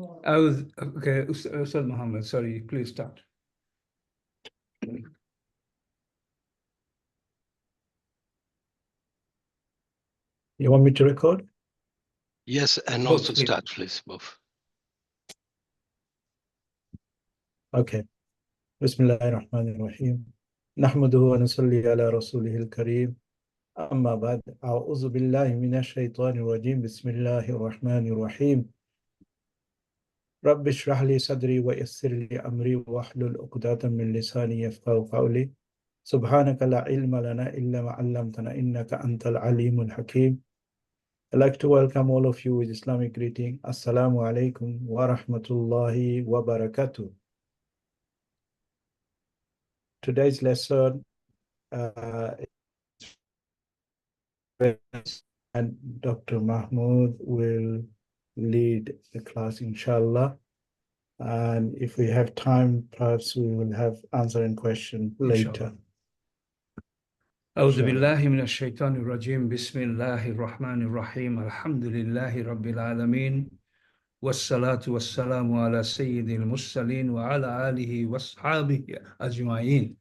Okay, Ustad Muhammad, sorry, please start. You want me to record? Yes, and Both, also please. start, please, both. Okay. Bismillahirrahmanirrahim. Nahmaduhu wa nusalli ala rasulihil kareem. Amma ba'd. A'udhu billahi minash shaitanir rajim. Bismillahirrahmanirrahim. Rabbi shrah li sadri wa yassir li amri wa hlul uqdatan min lisani yafqahu qawli. Subhanaka la ilma lana illa ma 'allamtana innaka antal alimul hakim. I'd like to welcome all of you with Islamic greeting. Assalamu alaikum wa rahmatullahi wa barakatuh. Today's lesson and Dr. Mahmoud will lead the class, inshallah. And if we have time, perhaps we will have answering question later. أعوذ بالله من الشيطان الرجيم بسم الله الرحمن الرحيم الحمد لله رب العالمين والصلاة والسلام على سيد المرسلين وعلى آله وأصحابه أجمعين.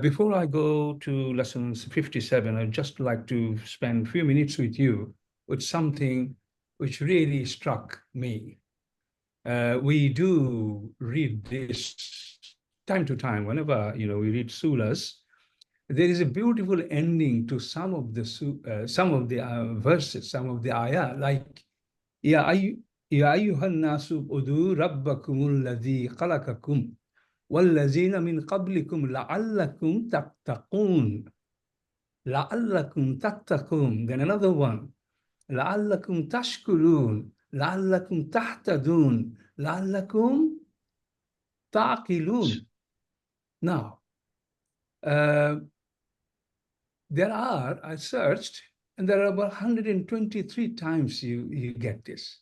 Before I go to lesson 57, I'd just like to spend a few minutes with you with something which really struck me. We do read this time to time, whenever we read surahs. There is a beautiful ending to some of the verses, some of the ayah, like Ya ayyuhan nasu udu rabbakumul ladhi khalaqakum wallazina min qablikum la'allakum tattaqun. Then another one, la'allakum tashkurun, la'allakum tahtadun, la'allakum ta'qilun. Now, I searched, and there are about 123 times you get this.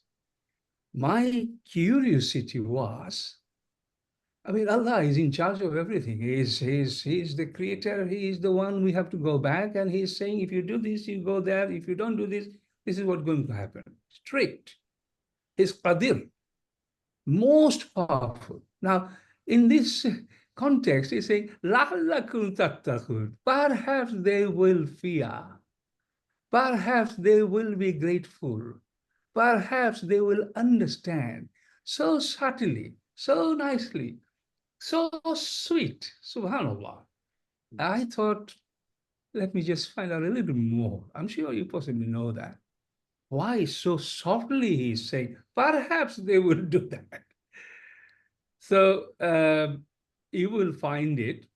My curiosity was, Allah is in charge of everything. He is the creator. He is the one we have to go back. And he's saying, if you do this, you go there. If you don't do this, this is what's going to happen. Strict. He's Qadir. Most powerful. Now, in this context, he's saying, لَعَلَّكُمْ تَتَّقُونَ. Perhaps they will fear. Perhaps they will be grateful. Perhaps they will understand so subtly, so nicely, so sweet. Subhanallah. I thought, let me just find out a little more. I'm sure you possibly know that. Why so softly he's saying, perhaps they will do that. So you will find it.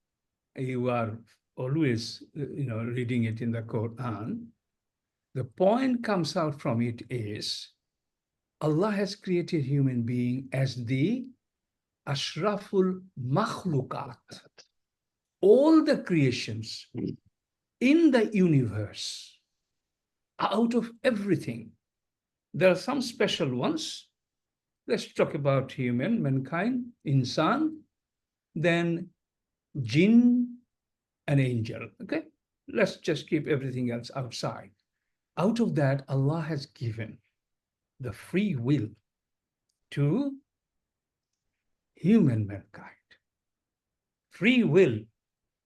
You are always, reading it in the Quran. The point comes out from it is, Allah has created human being as the Ashraful Makhlukat. All the creations in the universe, out of everything, there are some special ones. Let's talk about mankind, insan, then jinn, and angel. Okay? Let's just keep everything else outside. Out of that, Allah has given the free will to mankind. Free will,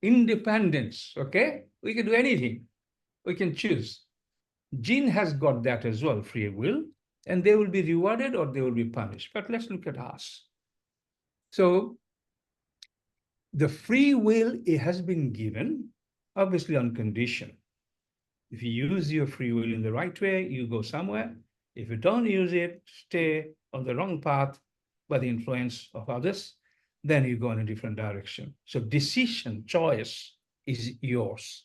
independence, okay? We can do anything. We can choose. Jinn has got that as well, free will, and they will be rewarded or they will be punished. But let's look at us. So the free will, it has been given, obviously on condition. If you use your free will in the right way, you go somewhere. If you don't use it, stay on the wrong path by the influence of others, then you go in a different direction. So decision, choice is yours.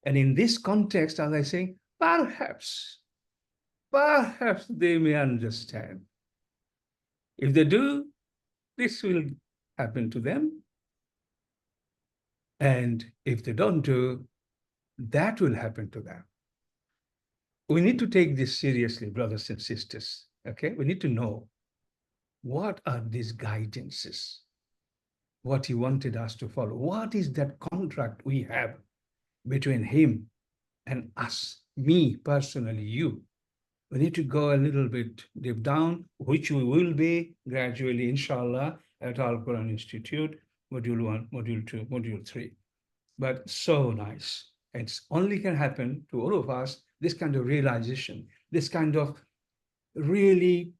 And in this context, as I say, perhaps they may understand. If they do, this will happen to them. And if they don't do, that will happen to them. We need to take this seriously, brothers and sisters, okay? We need to know what are these guidances, what he wanted us to follow. What is that contract we have between him and us, me personally, you? We need to go a little bit deep down, which we will be gradually, inshallah, at Al-Qur'an Institute, Module 1, Module 2, Module 3. But so nice. It's only can happen to all of us, this kind of realization, this kind of really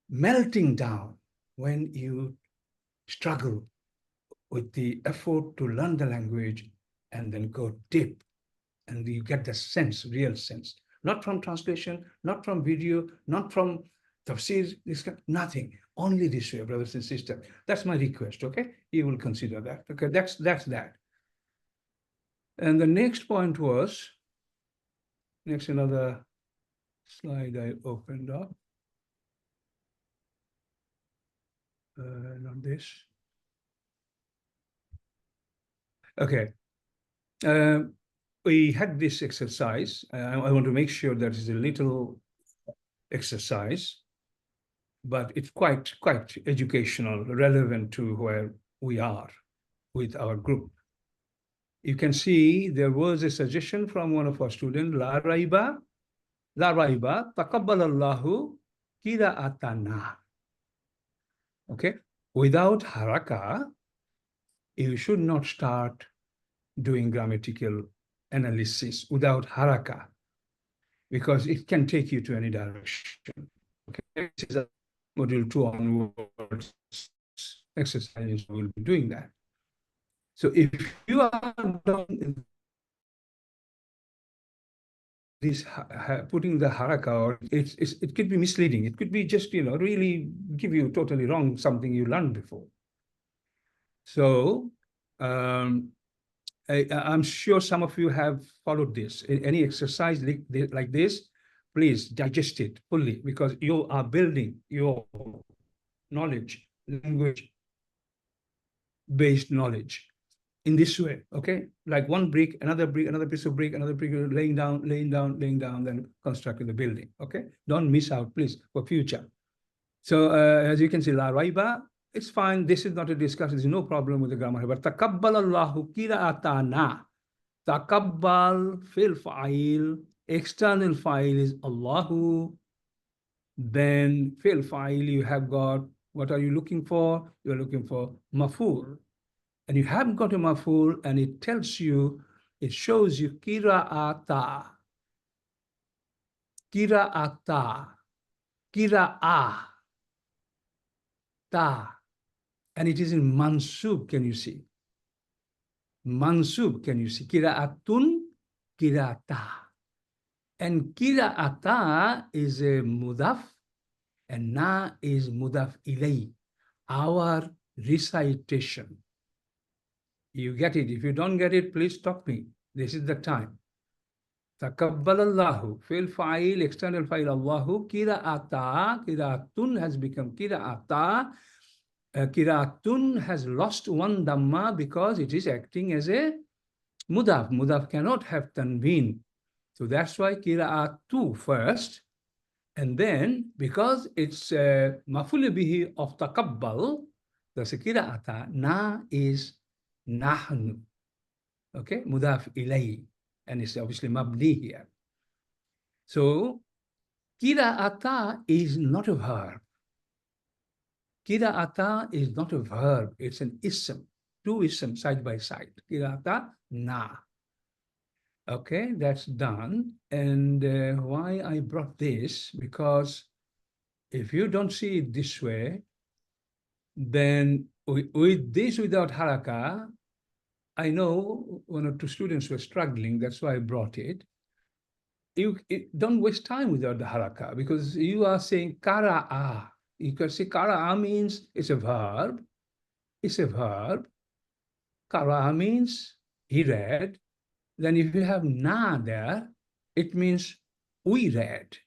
melting down when you struggle with the effort to learn the language and then go deep and you get the sense, real sense, not from translation, not from video, not from tafsir, nothing, only this way, brothers and sisters. That's my request, okay? You will consider that, okay? That's that. And the next point was, next another slide I opened up. Not this. Okay. We had this exercise. I want to make sure that it's a little exercise, but it's quite educational, relevant to where we are with our group. You can see there was a suggestion from one of our students, La Raiba, Taqabbalallahu Qira'atana. Okay, without haraka, you should not start doing grammatical analysis without haraka, because it can take you to any direction. Okay, this is a module 2 onwards exercises will be doing that. So if you are done this putting the haraka, or it could be misleading. It could be just, really give you totally wrong something you learned before. So I'm sure some of you have followed this. Any exercise like this, please digest it fully, because you are building your knowledge, language-based knowledge in this way, okay? Like one brick, another piece of brick, another brick, laying down, then constructing the building, okay? Don't miss out, please, for future. So as you can see, La Raiba, it's fine. This is not a discussion. There's no problem with the grammar. But taqabbal Allahu qira'atana. Taqabbal fil fa'il. External file is Allahu. Then fil fa'il, you have got, what are you looking for? You're looking for maf'ul. And you haven't got a maf'ul, and it tells you, it shows you qira'ata. Qira'ata. Qira'ah. Ta. And it is in mansub, can you see? Mansub, can you see? Qira'atun, qira'ata. And qira'ata is a mudaf, and na is mudaf ilay, our recitation. You get it. If you don't get it, please stop me. This is the time. Taqabbalallahu, fi'l fa'il, external fa'il Allahu, qira'ata, qira'atun has become qira'ata. Qira'atun has lost one dhamma because it is acting as a mudaf. Mudaf cannot have tanween. So that's why qira'atu first. And then, because it's maf'ul bihi of taqabbal, that's a qira'ata, na is nahnu. Okay, mudaf ilay. And it's obviously mabni here. So qira'ata is not a verb. Qira'ata is not a verb, it's an ism, two ism side by side. Qira'ata, na. Okay, that's done. And why I brought this, because if you don't see it this way, then with this without haraka, I know one or two students were struggling, that's why I brought it. You don't waste time without the haraka, because you are saying kara'a. You can say kara'a means it's a verb. It's a verb. Kara'a means he read. Then if you have na there, it means we read.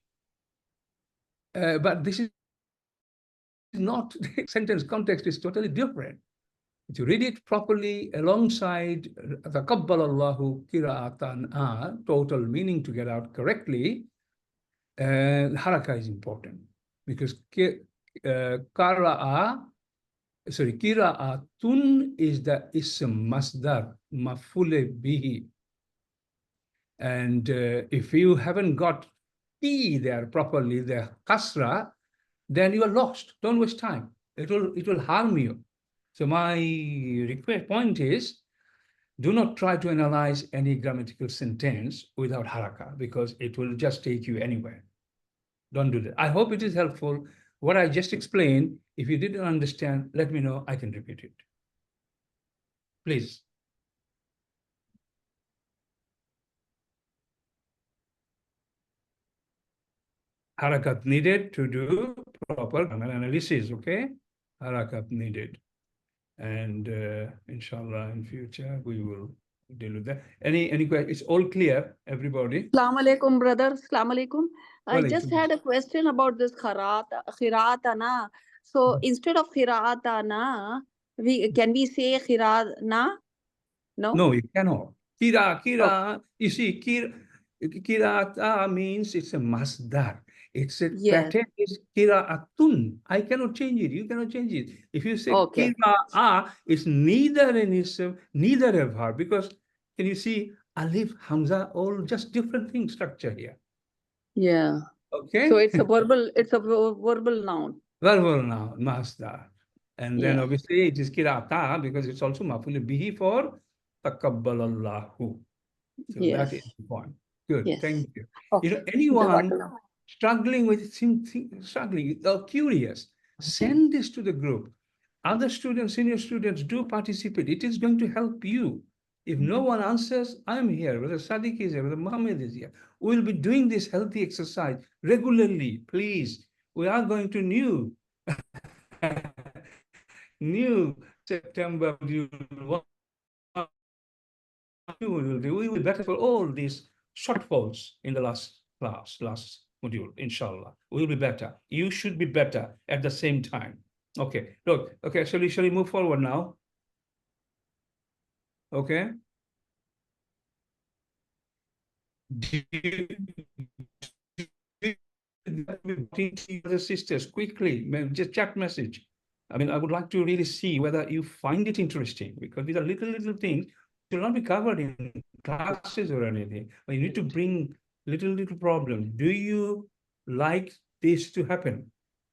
But this is not, the sentence context is totally different. If you read it properly alongside taqabbalallahu qira'atan, total meaning to get out correctly, haraka is important, because qira'atun is the ism masdar maf'ul bihi. And if you haven't got T there properly, the kasra, then you are lost. Don't waste time. It will harm you. So my point is, do not try to analyze any grammatical sentence without haraka, because it will just take you anywhere. Don't do that. I hope it is helpful. What I just explained, if you didn't understand, let me know. I can repeat it. Please. Harakat needed to do proper grammar analysis, okay? Harakat needed. And inshallah, in future, we will deal with that. Any question? It's all clear, everybody? Assalamu alaikum, brother. Assalamu alaikum. I Walaikum just had a question about this khiraatana. So instead of khiraatana, can we say khiraatna? No? No, you cannot. Kira, you see, kirata means it's a masdar. It's a pattern is kiraatun. I cannot change it. You cannot change it. If you say kira'a, it's neither an ism, neither a verb, because can you see alif, hamza, all just different thing structure here. Yeah. Okay. So it's a verbal noun. Verbal noun, masdar. And then obviously it is kirata because it's also maf'ul bihi for takabbalallahu. So that is the point. Good, thank you. Okay. You know, anyone struggling with curious, send this to the group. Other students, senior students, do participate. It is going to help you. If no one answers, I'm here. Whether Sadiq is here, whether Mohammed is here. We'll be doing this healthy exercise regularly. Please, we are going to new September. We will be better for all these shortfalls in the last module, inshallah. We'll be better. You should be better at the same time. Okay, look, okay, shall we move forward now? Okay. The sisters, quickly, just chat message. I mean, I would like to really see whether you find it interesting, because these are little things will not be covered in classes or anything. But you need to bring little problems. Do you like this to happen?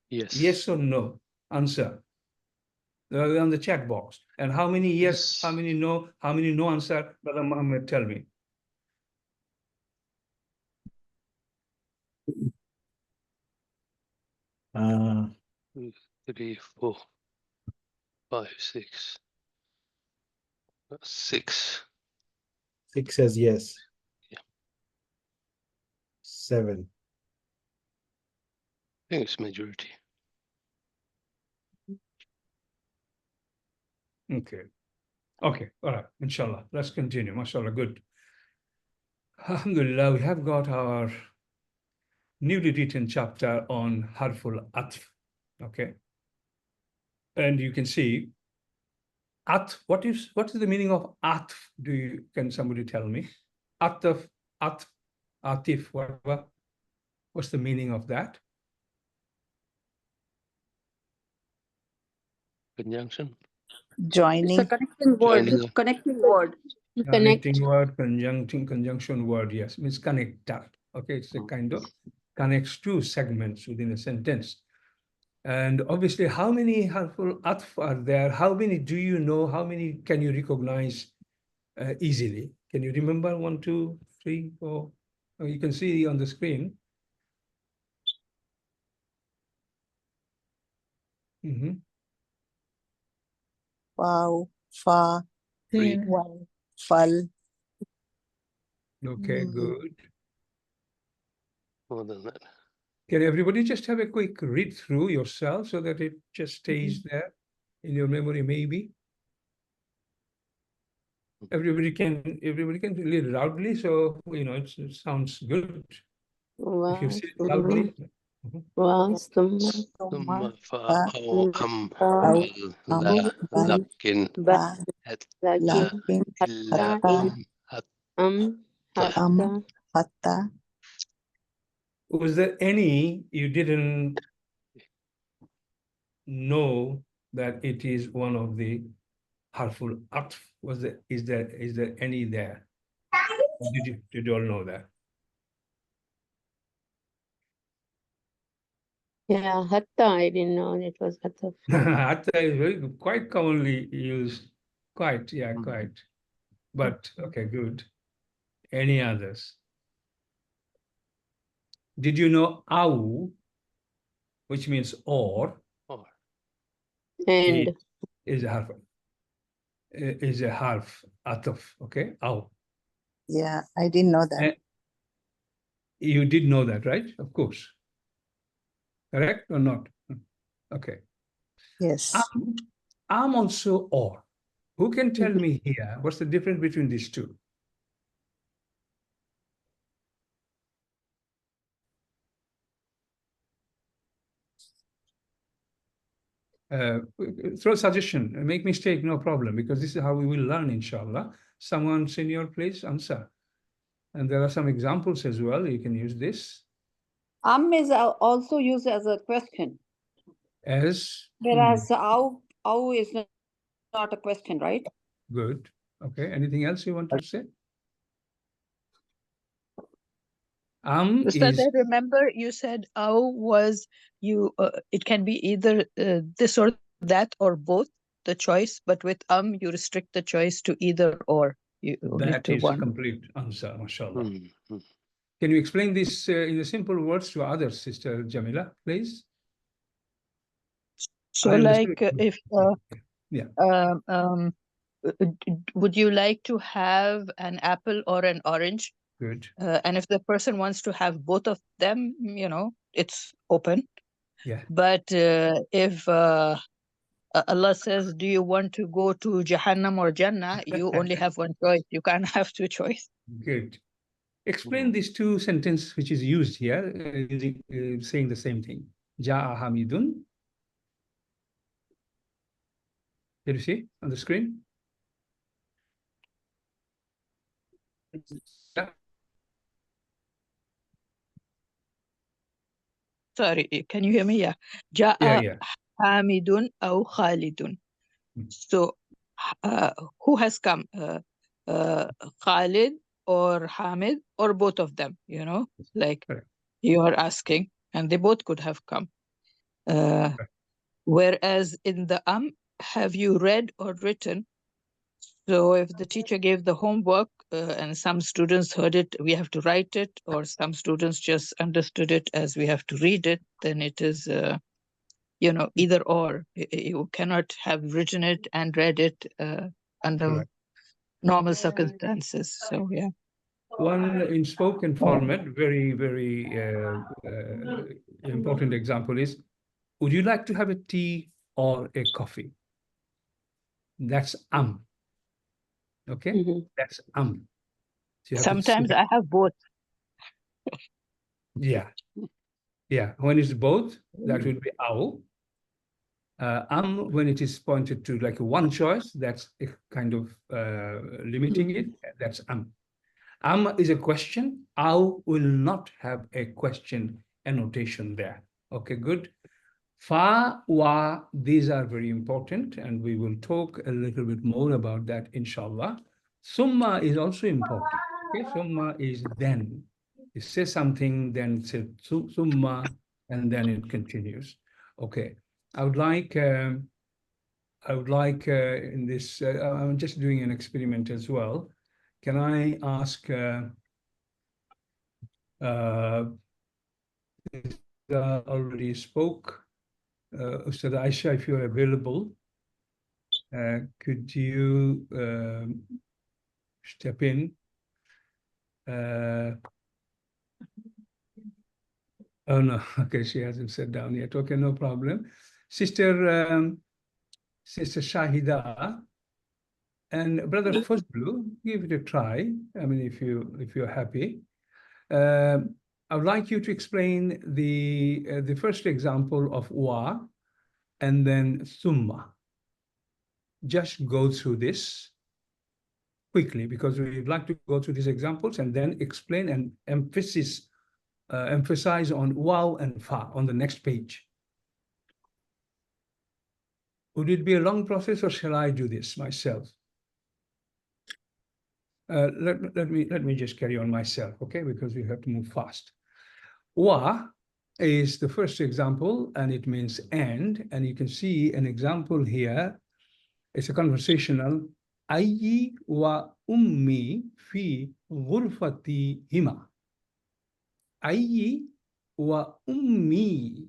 Yes. Yes or no? Answer. On the chat box. And how many yes, how many no, answer? Brother Muhammad, tell me. 2, 3, 4, 5, 6. 6. 6 says yes. Yeah. 7. I think it's majority. Okay. Okay. All right. Inshallah. Let's continue. MashaAllah. Good. Alhamdulillah, we have got our newly written chapter on harful atf. Okay. And you can see atf. What is the meaning of atf? Can somebody tell me? Atf, atif, whatever. What's the meaning of that? Conjunction. It's a connecting word. Connecting word. Connecting word, conjunction word, yes, means connector. Okay, it's a kind of connects two segments within a sentence. And obviously, how many harful atf are there? How many do you know? How many can you recognize easily? Can you remember? 1, 2, 3, 4? Oh, you can see on the screen. Wow, fa, 3. wal, fal. Okay, good. More than that. Can everybody just have a quick read through yourself so that it just stays there in your memory, maybe? Everybody can read loudly, so you know it sounds good. If you say it loudly. ثم فأو أم بل لكن لكن إلا حتى. Was there any you didn't know that it is one of the harful atf? Is there any there? Or did you all know that? Yeah, hatta, I didn't know it was ataf. Hatta is very quite commonly used. Quite, yeah, quite. But okay, good. Any others? Did you know au, which means or, Or. And is a half ataf, okay? Au. Yeah, I didn't know that. And you did know that, right? Of course. Correct or not? Okay. Yes. I'm also or. Who can tell me here what's the difference between these two? Throw a suggestion, make mistake, no problem, because this is how we will learn, inshallah. Someone senior, please answer. And there are some examples as well. You can use this Is also used as a question, as whereas au is not a question, right? good. Okay. Anything else you want to say? Ustad, Is I remember you said was you. It can be either this or that or both the choice, but with you restrict the choice to either or. You only that to is one. complete answer, mashallah. Mm-hmm. Can you explain this in the simple words to others, Sister Jamila, please? So, I like, understood. if Yeah. would you like to have an apple or an orange? Good. And if the person wants to have both of them, you know, it's open. Yeah. But if Allah says, do you want to go to Jahannam or Jannah? You only have one choice. You can't have two choices. Good. Explain these two sentences which is used here, saying the same thing. Ja'a Hamidun. Did you see on the screen? Yeah. Sorry, can you hear me? Yeah. Ja'a Hamidun aw Khalidun. So, who has come? Khalid or Hamid or both of them, you know, like you are asking, and they both could have come. Whereas in the have you read or written? So if the teacher gave the homework and some students heard it, we have to write it, or some students just understood it as we have to read it, then it is, you know, either or. You cannot have written it and read it under normal circumstances. So, yeah. One in spoken format, very, very important example is, would you like to have a tea or a coffee? That's Okay, that's So sometimes I have both. Yeah. When it's both, that would be au. When it is pointed to like one choice, that's a kind of limiting it. That's is a question. Au will not have a question annotation there. Okay, good. Fa, wa, these are very important, and we will talk a little bit more about that, inshallah. Summa is also important. Okay, summa is then. You say something, then say summa, and then it continues. Okay, I would like in this, I'm just doing an experiment as well. Can I ask already spoke, Ustad Aisha, if you're available, could you step in? Oh no, okay, she hasn't sat down yet. Okay, no problem. Sister Shahida and Brother Fazlu, give it a try. I mean, if you're happy. I would like you to explain the first example of wa and then summa. Just go through this quickly, because we'd like to go through these examples and then explain and emphasize on waw and fa on the next page. Would it be a long process, or shall I do this myself? Let me just carry on myself, okay? Because we have to move fast. Wa, is the first example, and it means and you can see an example here. It's a conversational. Ayyi wa ummi fi ghurfati hima. Ayyi wa ummi.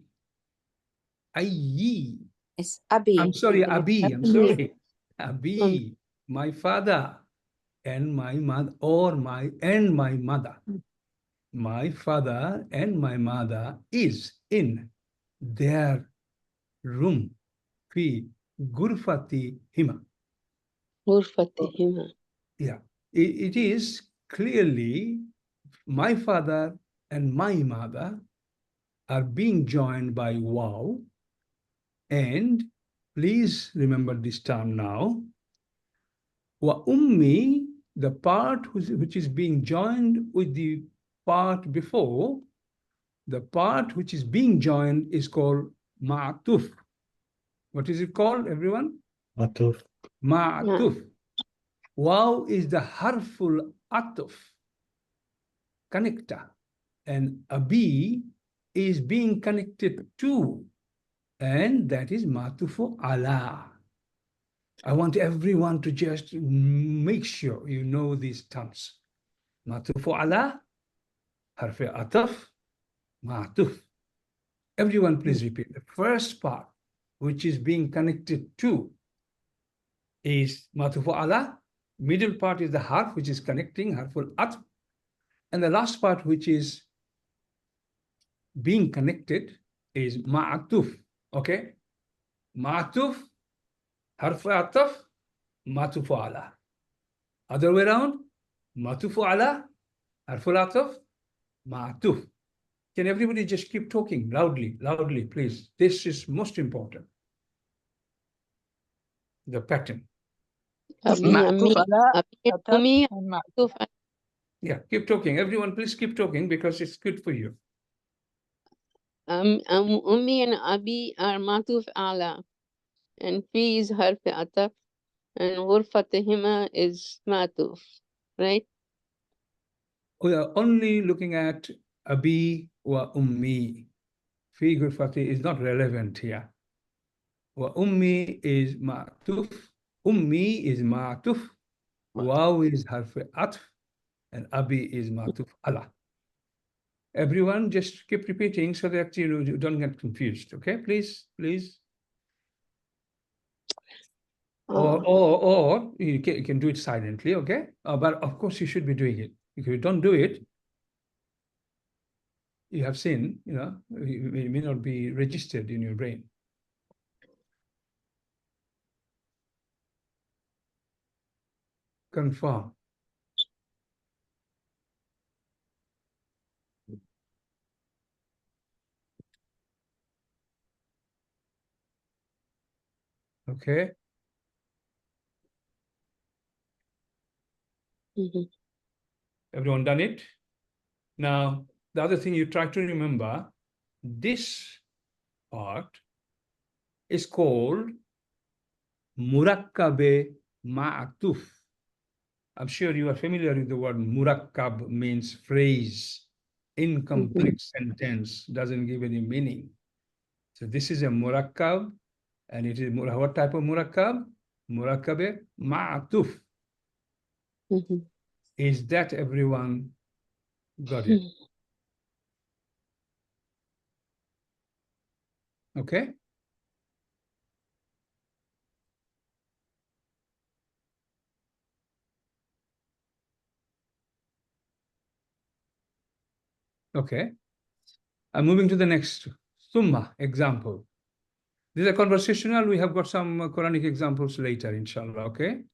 Ayyi. It's Abi. I'm sorry, Abi. I'm sorry. Abi, Um. my father and my mother, or my mother. My father and my mother is in their room. Fi ghurfati hima. غرفتهما. Yeah, it is clearly my father and my mother are being joined by wow. And please remember this term now. Wa ummi, the part which is being joined with the part before, the part which is being joined is called ma'atuf. What is it called, everyone? Atuf. Ma'atuf. Wow is the harful atuf, connector, and abi is being connected to, and that is ma'tufu ala. I want everyone to just make sure you know these terms. Ma'tufu ala, harfi ataf, ma'tuf. Everyone please repeat. The first part, which is being connected to, is ma'tufu ala. Middle part is the harf, which is connecting, harful atf. And the last part, which is being connected, is ma'atuf. Okay? Ma'atuf, harf ataf, ma'tufu ala. Other way around, ma'tufu ala, harful ataf, ma'atuf. Can everybody just keep talking loudly, please? This is most important. The pattern. أبي معطوف أمي على أبي عطف أمي ومعطوف معطوف على Yeah, keep talking. Everyone, please keep talking because it's good for you. أمي and أبي are معطوف على, and في is حرف عطف, and غرفتهما is معطوف, right? We are only looking at abi wa ummi. Fi ghurfati is not relevant here. Wa ummi is ma'tuf. Ummi is ma'tuf. Waw is harf atf. And abi is ma'tuf ala. Everyone just keep repeating so that you don't get confused. Okay, please. Or you can do it silently, okay? But of course you should be doing it. If you don't do it, you have seen, it may not be registered in your brain. Confirm. Okay. Everyone done it? Now, the other thing you try to remember, this part is called murakkabe ma'atuf. I'm sure you are familiar with the word murakkab, means phrase, incomplete sentence, doesn't give any meaning. So this is a murakkab, and it is what type of murakkab? Murakkabe ma'atuf. Is that everyone got it? Okay. Okay. I'm moving to the next summa example. This is a conversational. We have got some Quranic examples later, inshallah. Okay.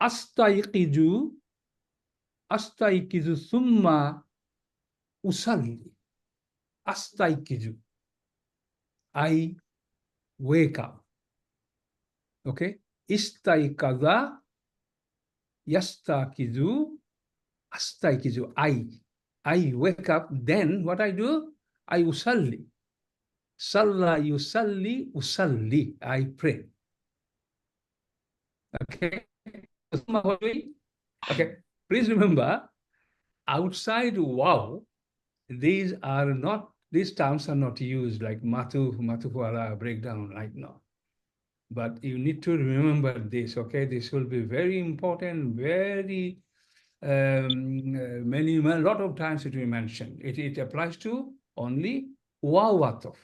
Astayqizu summa usalli. Astayqizu. I wake up. Okay. Istayqaza yastaqizu astayqizu. I wake up. Then what I do? I usalli. Salla yusalli usalli. I pray. Okay. Okay. Please remember, outside wow, these terms are not used like matuf ala breakdown right now. But you need to remember this, okay? This will be very important, very a lot of times it will be mentioned. It applies to only waw ataf.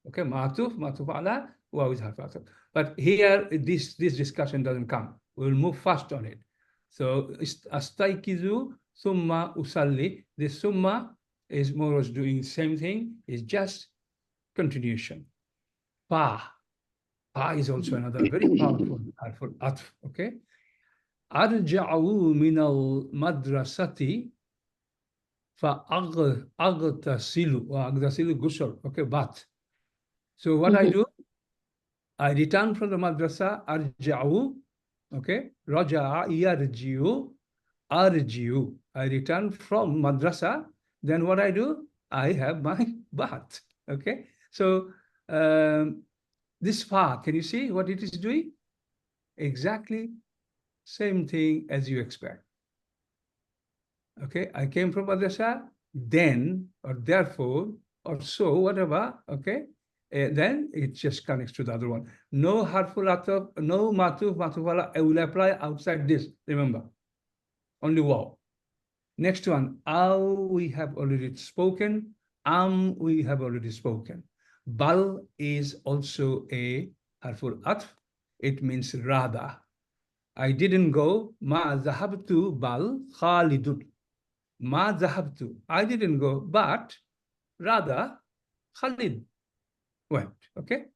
Okay, matuf ala, waw is harf ataf. But here, this discussion doesn't come. We'll move fast on it. So, astaykizu summa usalli. This summa is more or less doing the same thing, is just continuation. Pa is also another very powerful harful atf, okay? Arja'u min al-madrasati fa'agtasilu. Agtasilu ghusl, okay, bath. So what I do, I return from the madrasa, arja'u, okay? Raja'a yarji'u, arji'u. I return from madrasa, then what I do, I have my bath, okay? So this fa, can you see what it is doing? Exactly same thing as you expect. Okay, I came from madrasa, then, or therefore, or so, whatever, okay? Then it just connects to the other one. No harful ataf, no matuf ala, I will apply outside this, remember. Only waw. Next one, aw, we have already spoken. We have already spoken. Bal is also a harful atf. It means rather. I didn't go. Ma zahabtu bal Khalidun. Ma zahabtu. I didn't go, but rather Khalid went. Okay.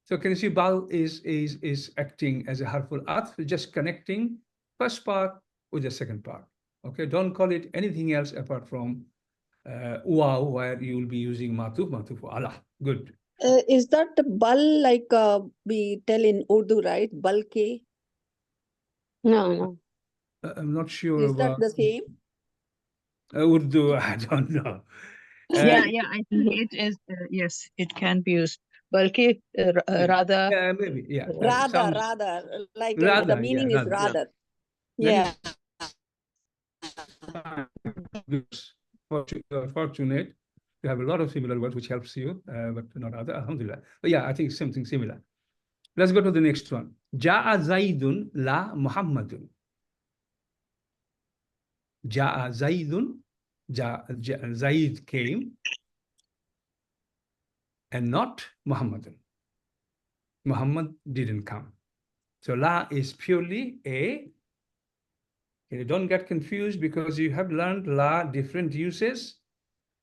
So can you see bal is acting as a harful atf, just connecting first part with the second part. Okay. Don't call it anything else apart from waw, where you will be using matuf ala. Good. Is that bal like we tell in Urdu, right? Bal ke? No. I'm not sure Is about that the same? Urdu. I don't know. Yeah, I think it is. Yes, it can be used. Balki, rather. Yeah, maybe. Yeah. Rather. Like Rather, the meaning yeah, is rather. rather. Yeah. Fortunate. You have a lot of similar words which helps you, but not other. Alhamdulillah. But yeah, I think something similar. Let's go to the next one. Ja'a Zaidun la Muhammadun. Ja'a Zaidun. Zaid came and not Muhammadun. Muhammad didn't come. So la is purely a. You don't get confused because you have learned la different uses.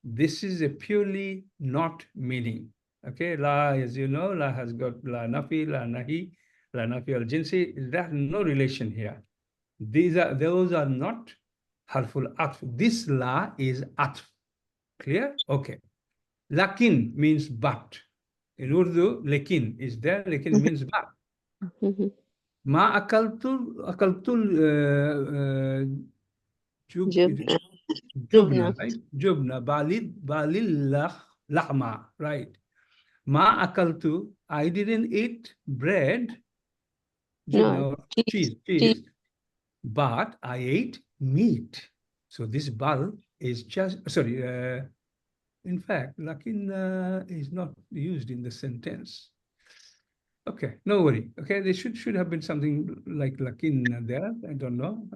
This is a purely not meaning. Okay, la, as you know, la has got la nafi, la nahi, la nafi al jinsi. There's no relation here. Those are not harful atf. This la is atf. Clear? Okay. Lakin means but. In Urdu, lakin is there. Lakin means but. Ma akaltul jubna, right? Jubna, balil lahma, right? Ma akaltu, I didn't eat bread, jubna, cheese, but I ate meat. So this bal is just, sorry, in fact, lakin is not used in the sentence. Okay, no worry. Okay, there should have been something like lakin there. I don't know.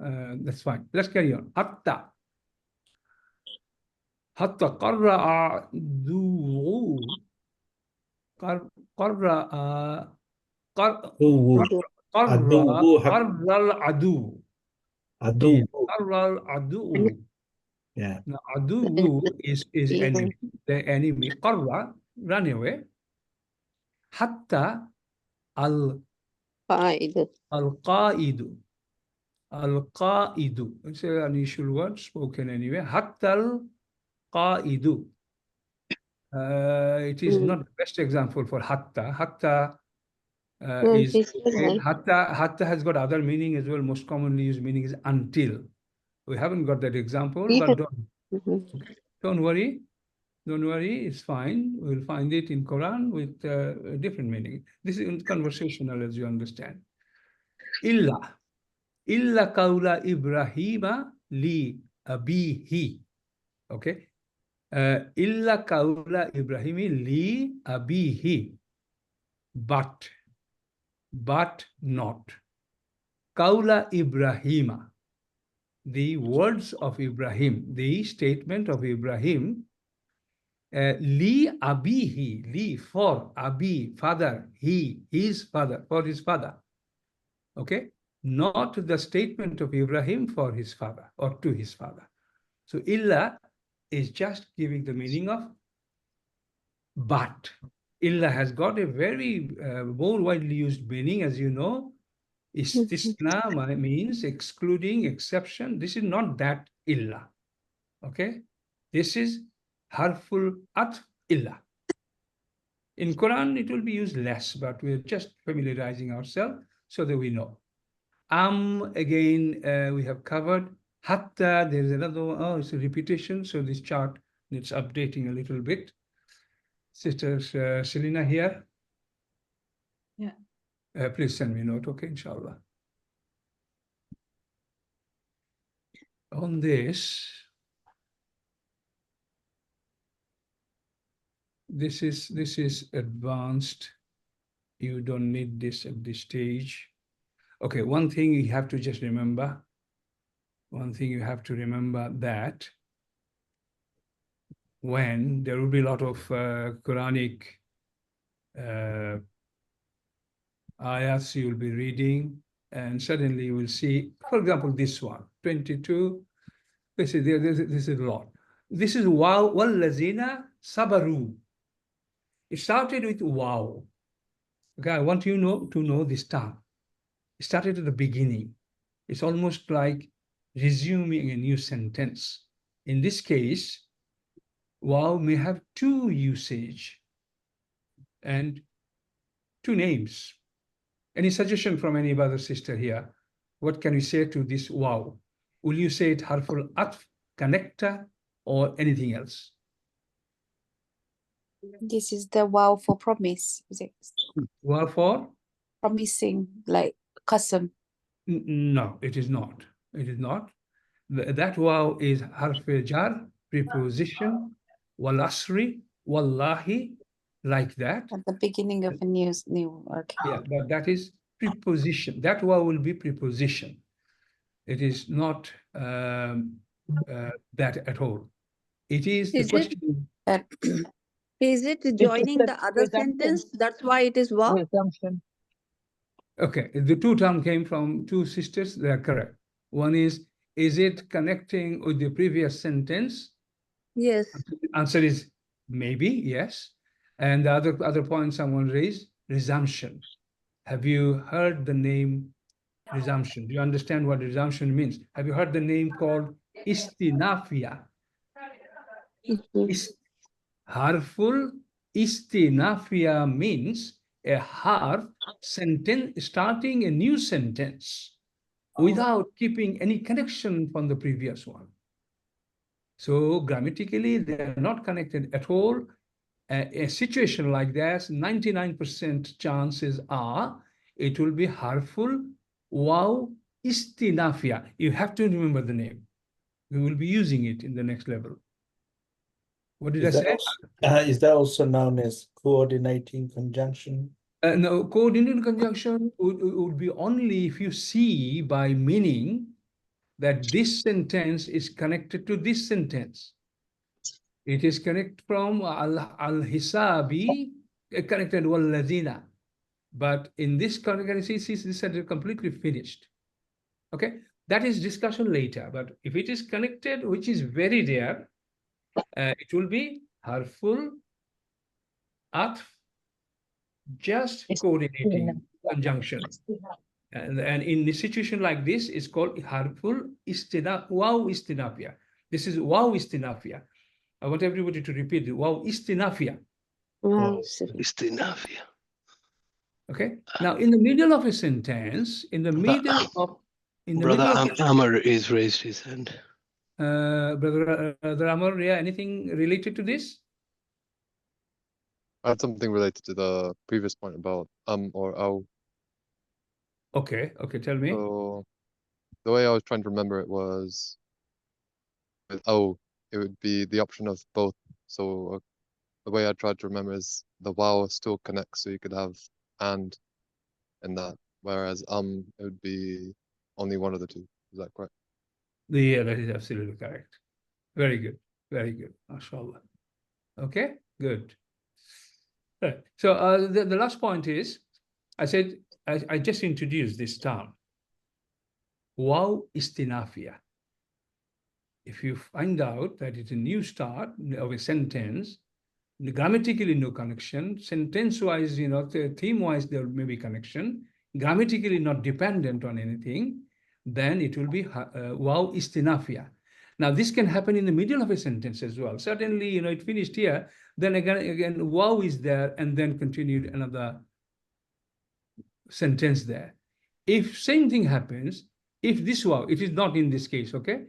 That's fine. Let's carry on. Hatta. حتى قرأ العدو. Yeah. Now, adu is enemy. The enemy. Qarra, run away. Hatta al-qaidu. Al-qaidu. It's an unusual word spoken anyway. Hatta al-qaidu. It is not the best example for hatta. Hatta is okay. Hatta has got other meaning as well. Most commonly used meaning is until. We haven't got that example, but don't worry. Don't worry, it's fine. We'll find it in Quran with a different meaning. This is conversational, as you understand. Illa qawla Ibrahima li abihi. Okay. Illa kaula Ibrahimi li abihi. But not. Kaula Ibrahima. The words of Ibrahim, the statement of Ibrahim, li abihi, li for abi, father, his father, for his father. Okay? Not the statement of Ibrahim for his father or to his father. So illa is just giving the meaning of but. Illa has got a very more widely used meaning, as you know. Istisna means excluding, exception. This is not that illa. Okay? This is harful atf illa. In Quran, it will be used less, but we're just familiarizing ourselves so that we know. Again, we have covered. Hatta, there's another one. Oh, it's a repetition. So this chart needs updating a little bit. Sister Selina here. Yeah. Please send me a note, okay, inshallah. On this is advanced. You don't need this at this stage. Okay, one thing you have to just remember. One thing you have to remember that when there will be a lot of Quranic ayats you will be reading, and suddenly you will see, for example, this one, 22. This is a lot. This is wow, wallazina sabaru. It started with wow. Okay, I want you to know this term. It started at the beginning. It's almost like resuming a new sentence. In this case, wow may have two usage and two names. Any suggestion from any other sister here? What can you say to this wow? Will you say it harful atf, connector, or anything else? This is the wow for promise, is it? Wow for? Promising, like qasam. No, it is not. It is not. That wow is harf jar, preposition, wal asri, wallahi, like that. At the beginning of a new okay. Yeah, but that is preposition. That wow will be preposition. It is not that at all. It is the question. Is it joining the other sentence? That's why it is wow? Resumption. Okay, the two terms came from two sisters. They are correct. One is it connecting with the previous sentence? Yes. The answer is maybe, yes. And the other point someone raised, resumption. Have you heard the name resumption? Do you understand what resumption means? Have you heard the name called istinafia? Harful istinafia means a harf sentence starting a new sentence without keeping any connection from the previous one. So grammatically, they are not connected at all. A situation like that, 99% chances are it will be harful waw istinafia. You have to remember the name. We will be using it in the next level. What did I say? Is that also known as coordinating conjunction? No, coordinating conjunction would be only if you see by meaning that this sentence is connected to this sentence. It is connected from al-hisabi, connected wal-ladina. But in this context, this is completely finished. Okay, that is discussion later. But if it is connected, which is very rare, it will be harful atf, just coordinating conjunction. And in a situation like this, it's called harful waw istinafia. This is waw istinafia. I want everybody to repeat it. Waw istinafia. Wow. Istinafia. Okay. Now, in the middle of a sentence, Brother Amr is raised his hand. Brother Amr, yeah, anything related to this? I have something related to the previous point about or aw. Okay, tell me. So the way I was trying to remember it was with aw, it would be the option of both So the way I tried to remember is the wow still connects, so you could have and in that, whereas it would be only one of the two. Is that correct? Yeah, that is absolutely correct. Very good. Very good. MashaAllah. Okay, good. Right. So the last point is, I said, I just introduced this term, wow istinafia. If you find out that it's a new start of a sentence, grammatically no connection, sentence-wise, theme-wise there may be connection, grammatically not dependent on anything, then it will be wow istinafia. Now, this can happen in the middle of a sentence as well. Certainly, it finished here, then again, wow is there, and then continued another sentence there. If same thing happens, if this wow, it is not in this case, okay?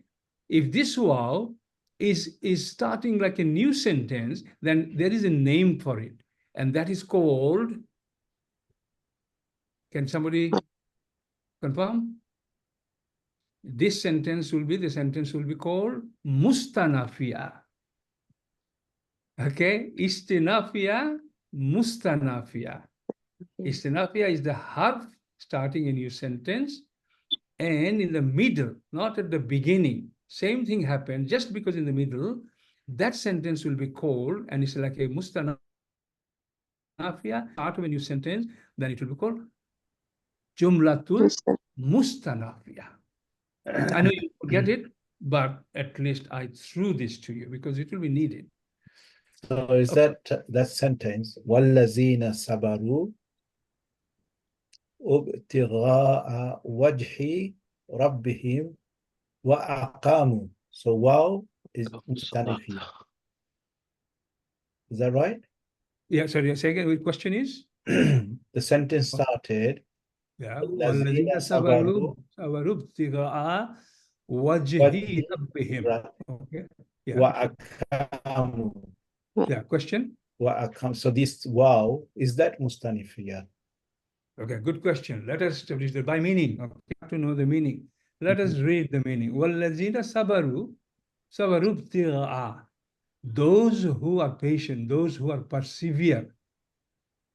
If this wow is starting like a new sentence, then there is a name for it, and that is called, can somebody confirm? This sentence will be, the sentence will be called mustanafia. Okay, istinafia, mustanafia. Istinafia is the harf starting a new sentence, and in the middle, not at the beginning. Same thing happens, just because in the middle, that sentence will be called, and it's like a mustanafia, part of a new sentence, then it will be called jumlatul mustanafia. I know you forget it, but at least I threw this to you because it will be needed. So is that sentence, وَالَّذِينَ صَبَرُوا ابْتِغَاءَ وَجْهِ رَبِّهِمْ وَأَقَامُوا. So wow is mustanafia. Is that right? Yeah, sorry, second, the question is? The sentence started, Yeah. وَالَّذِينَ صَبَرُوا ابْتِغَاءَ وَجْهِ رَبِّهِمْ. Okay. Yeah. وَأَقَامُوا. Yeah, question? So this wow, is that mustanafia? Okay, good question. Let us establish that by meaning. Okay, you have to know the meaning. Let us read the meaning. وَالَّذِينَ صَبَرُوا ابْتِغَاءَ. Those who are patient, those who are persevere.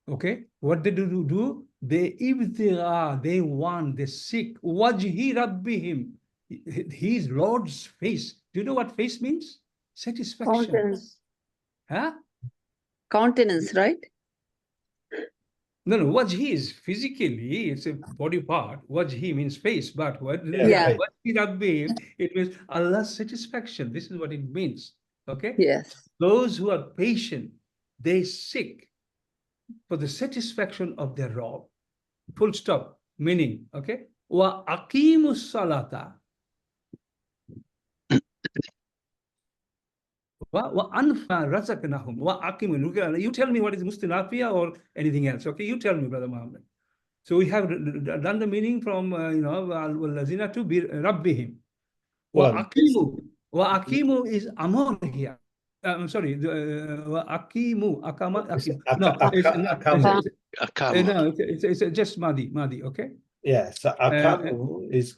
Okay, what they do? They ibtigha, they want, they seek wajhi rabbihim, his Lord's face. Do you know what face means? Satisfaction. Countenance. Huh? Countenance, right? No, wajhi is physically, it's a body part. Wajhi means face, but what? Yeah. Wajhi rabbihim, it means Allah's satisfaction. This is what it means. Okay. Yes. Those who are patient, they seek for the satisfaction of their Rabb. Full stop. Meaning, okay? Wa aqimus salata. Wa anfa razaqnahum. Wa aqimu. You tell me what is mustinafia or anything else. Okay, you tell me, Brother Muhammad. So we have done the meaning from al-lazina to rabbihim. Wa aqimu. Wa aqimu is amor here. I'm sorry. Akimu, akama, no, it's just madi, okay? Yeah, so akamu is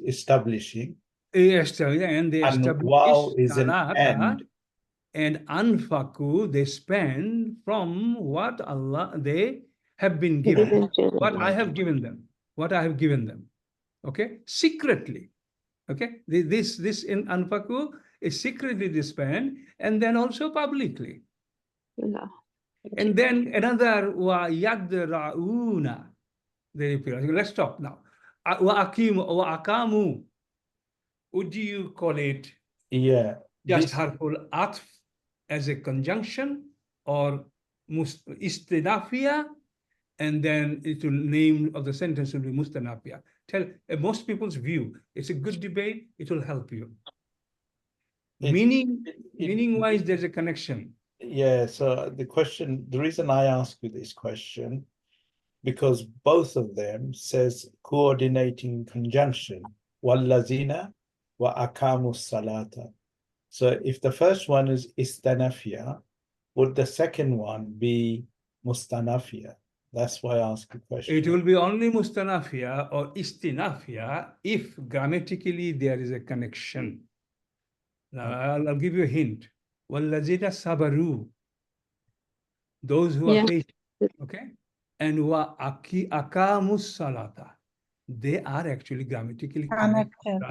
establishing. Yes, and they establish wow is an end. And anfaku, they spend from what Allah they have been given, what I have given them, okay, secretly, okay. This in anfaku is secretly they spend, and then also publicly. Yeah. And then another wa yadrauna. Let's stop now. Wa akamu. Would you call it? Yeah. Just harful atf as a conjunction, or istinafia, and then it will name of the sentence will be mustanafia. Tell most people's view. It's a good debate. It will help you. Meaning-wise, there's a connection. Yeah, so the reason I ask you this question, because both of them says coordinating conjunction, wallazina wa aqamu salata. So if the first one is istanafia, would the second one be mustanafia? That's why I ask the question. It will be only mustanafia or istinafia if grammatically there is a connection. Now, I'll give you a hint. وَالَّذِينَ صَبَرُوا, those who are patient, okay? And وَأَقَامُوا الصَّلَاةَ, they are actually grammatically connected.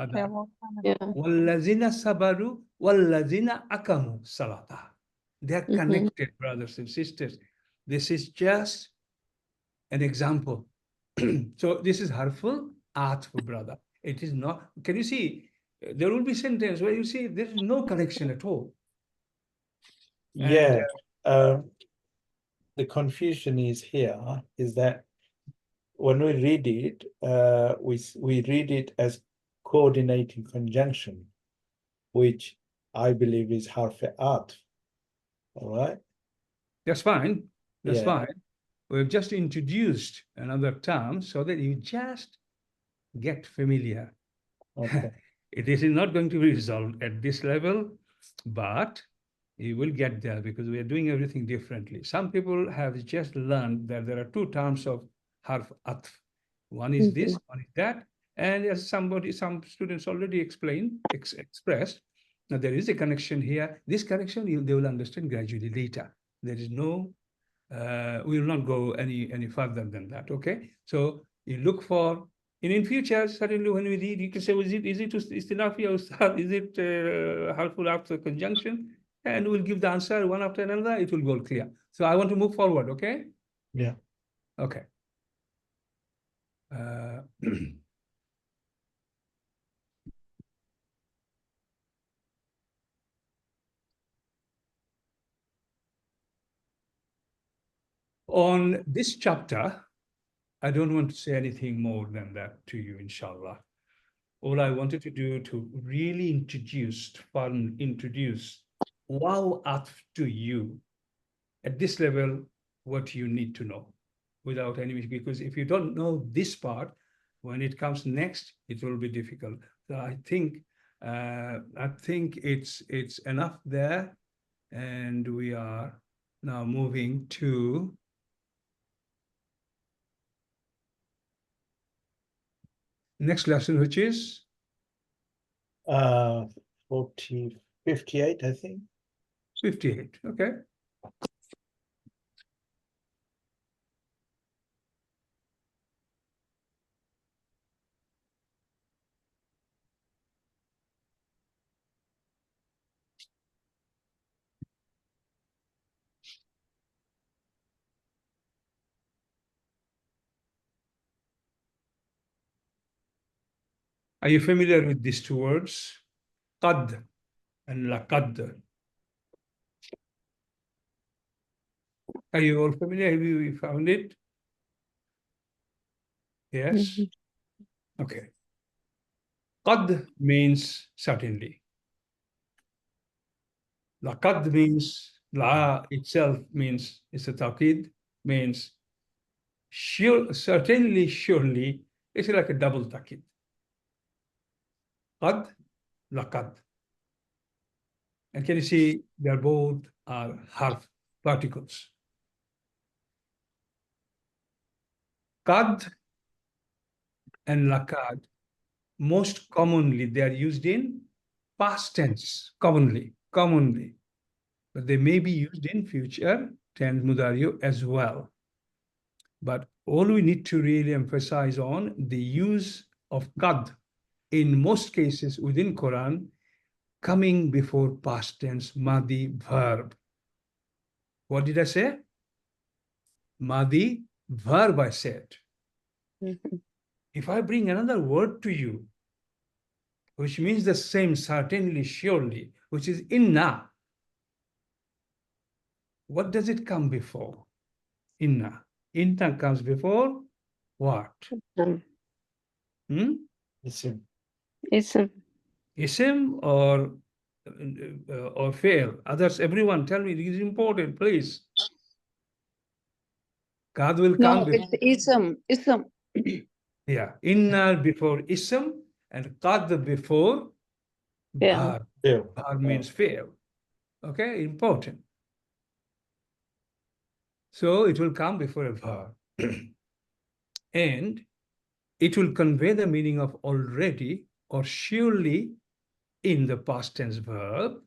وَالَّذِينَ صَبَرُوا وَالَّذِينَ أَقَامُوا الصَّلَاةَ, they are connected, brothers and sisters. This is just an example. So this is harful atf, brother. It is not, can you see, there will be sentence where you see there is no connection at all. Yeah. The confusion is here is that when we read it, we read it as coordinating conjunction, which I believe is harf atf. All right. That's fine. That's fine. We've just introduced another term so that you just get familiar. Okay. It is not going to be resolved at this level, but you will get there because we are doing everything differently. Some people have just learned that there are two terms of harf atf. One is this, one is that. And as some students already expressed, now there is a connection here. This connection, they will understand gradually later. There is no, we will not go any further than that, okay? So you look for, in future, certainly when we read, you can say, is it istinafi or ustad? Is it harful after conjunction? And we'll give the answer one after another. It will go clear. So I want to move forward, okay? Yeah. Okay. On this chapter, I don't want to say anything more than that to you, inshallah. All I wanted to do to really introduce wow atf to you at this level, what you need to know without any, because if you don't know this part, when it comes next, it will be difficult. So I think it's enough there, and we are now moving to next lesson, which is 58, I think. 58. Okay. Are you familiar with these two words? Qad and laqad. Are you all familiar? Have you found it? Yes? Okay. Qad means certainly. Laqad means, la itself means, it's a taqid, means sure, certainly, surely. It's like a double taqid. Qad, laqad. And can you see they're both are harf particles. Qad and laqad, most commonly they are used in past tense, commonly, but they may be used in future tense mudari as well. But all we need to really emphasize on the use of qad in most cases within Quran coming before past tense madi verb. What did I say? Madi verb, I said. If I bring another word to you, which means the same, certainly, surely, which is inna, what does it come before? Inna. Inna comes before what? Isim. Isim or fail. Others, everyone, tell me, this is important, please. Qad will come before. It's ism. Yeah, inna before ism and qad before verb. Verb means fail. Okay, important. So it will come before a verb. And it will convey the meaning of already or surely in the past tense verb.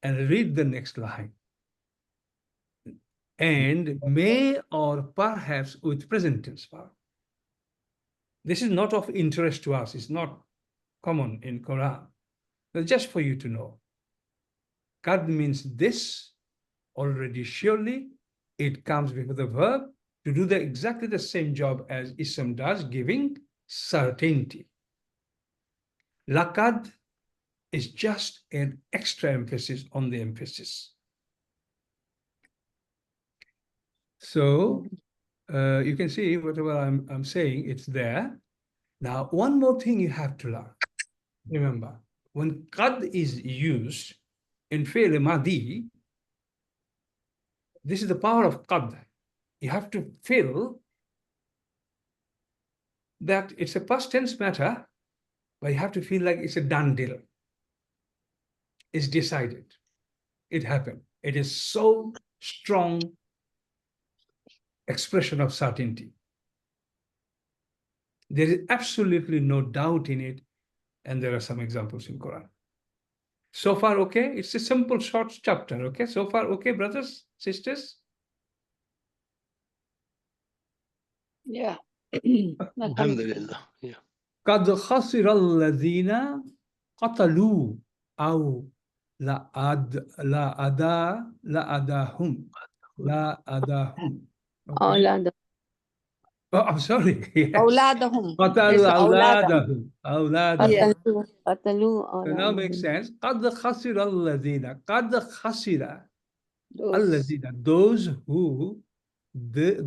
and read the next line. And may or perhaps with present tense verb. This is not of interest to us. It's not common in Quran. But just for you to know. Qad means this, already surely. It comes before the verb to do exactly the same job as ism does, giving certainty. Laqad is just an extra emphasis on the emphasis. So you can see whatever I'm saying, it's there. Now, one more thing you have to learn. Remember, when qad is used in fi'l madi, this is the power of qad. You have to feel that it's a past tense matter, but you have to feel like it's a done deal. It's decided. It happened. It is so strong expression of certainty. There is absolutely no doubt in it, and there are some examples in Quran. So far, okay? It's a simple, short chapter, okay? So far, okay, brothers, sisters? Yeah. Alhamdulillah. Yeah. قد خسر الذين قتلوا أو لا أداهم. Okay. Oh, I'm sorry. Yes. أولادهم. قتلوا أولادهم. قتلوا So now makes sense. قد خسر الذين. قد خسر الذين. Those who they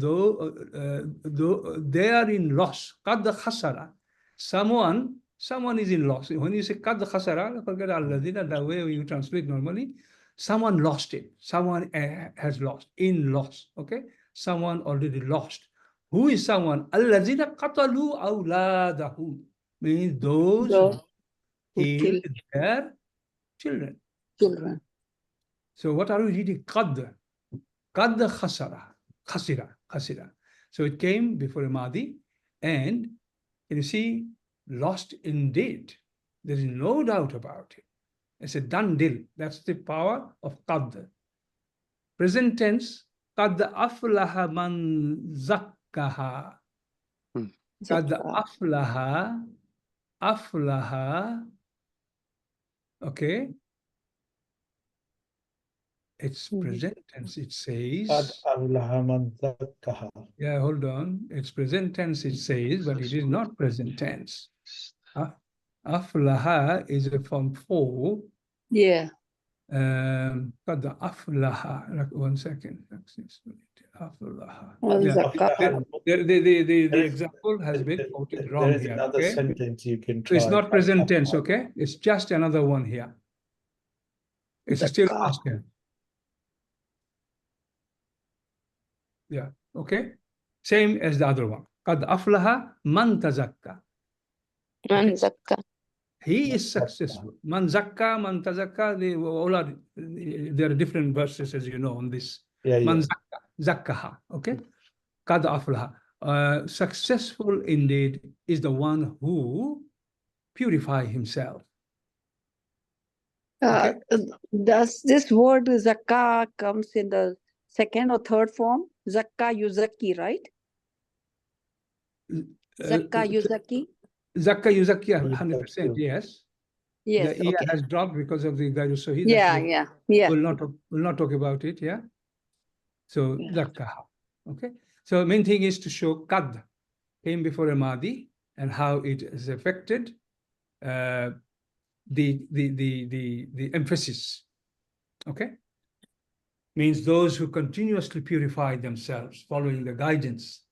are in loss. قد خسر. Someone is in loss. When you say قد خسر, forget الذين, the way you translate normally, someone lost it. Someone has lost. In loss. Okay. Someone already lost. Who is someone? الذين قتلوا أولادهم. Means those who killed their children. So what are we reading? قد خسر. So it came before a madi, and you see, lost indeed. There is no doubt about it. It's a done deal. That's the power of qad. Present tense, قد أفلح من زكاها. قد أفلح. Okay. It's present tense. It says. Yeah, hold on. It's present tense. It says, but it is not present tense. Aflaha is a form 4. Yeah. قد أفلح. 1 second. Aflaha. The example has been quoted wrong here. Okay? You can try. It's not present tense. Okay? It's just another one here. It's still past tense. Yeah, okay. Same as the other one. قد أفلح من تزكى. Man zakka. He is successful. Man zakka, man tazakka, there are different verses, as you know, on this. Man zakka, zakkaha, okay? قد أفلح. Successful indeed is the one who purifies himself. Okay? Does this word zakka comes in the second or third form? Zakka yuzaki, right? Zakka yuzaki. Zakka yuzaki, 100%, yes. Yes, The okay. has dropped because of the Gairu Sahih. Yeah. We'll not talk about it, yeah? So, zakkaha, okay? So, main thing is to show qad came before a madi and how it is affected the emphasis, okay? Means those who continuously purify themselves following the guidance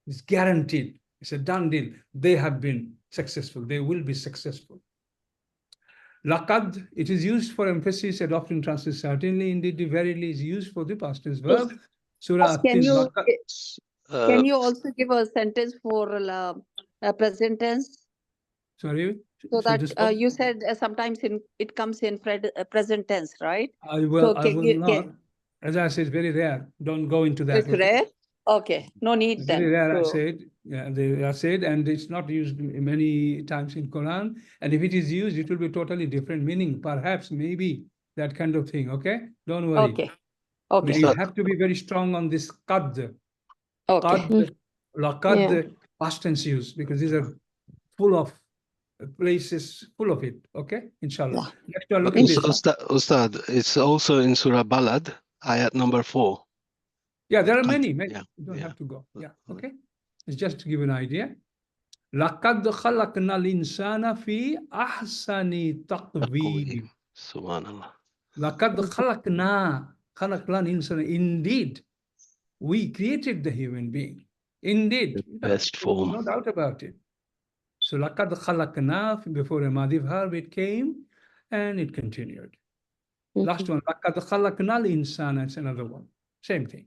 is guaranteed. It's a done deal. They have been successful. They will be successful. Laqad, it is used for emphasis and often translated certainly, indeed, verily is used for the past tense verb. Surah Can you also give a sentence for present tense? Sorry? So that you said sometimes it comes in present tense, right? I will not. As I said, very rare. Don't go into that. It's rare? Okay, no need then. Very rare, I said. Yeah, they are said, and it's not used many times in Quran. And if it is used, it will be totally different meaning. Perhaps, maybe, that kind of thing, okay? Don't worry. Okay. But Okay. you have to be very strong on this qad. Okay. Qad, laqad, Yeah. past tense use, because these are full of places full of it, okay? Inshallah. Next one, look at this. Ustad, it's also in Surah Balad, ayat number 4. Yeah, there are Qad, many. yeah, You don't yeah. have to go. Yeah, okay. It's just to give you an idea. لَقَدْ خَلَقْنَا الْإِنسَانَ فِي أَحْسَنِ تَقْوِيمٍ. Subhanallah. لَقَدْ خَلَقْنَا الْإِنسَانَ. Indeed, we created the human being. Indeed. The best form. No doubt about it. So لَقَدْ خَلَقْنَا, before a Madhi verb, it came and it continued. Last one, لَقَدْ خَلَقْنَا الْإِنسَانَ, it's another one. Same thing.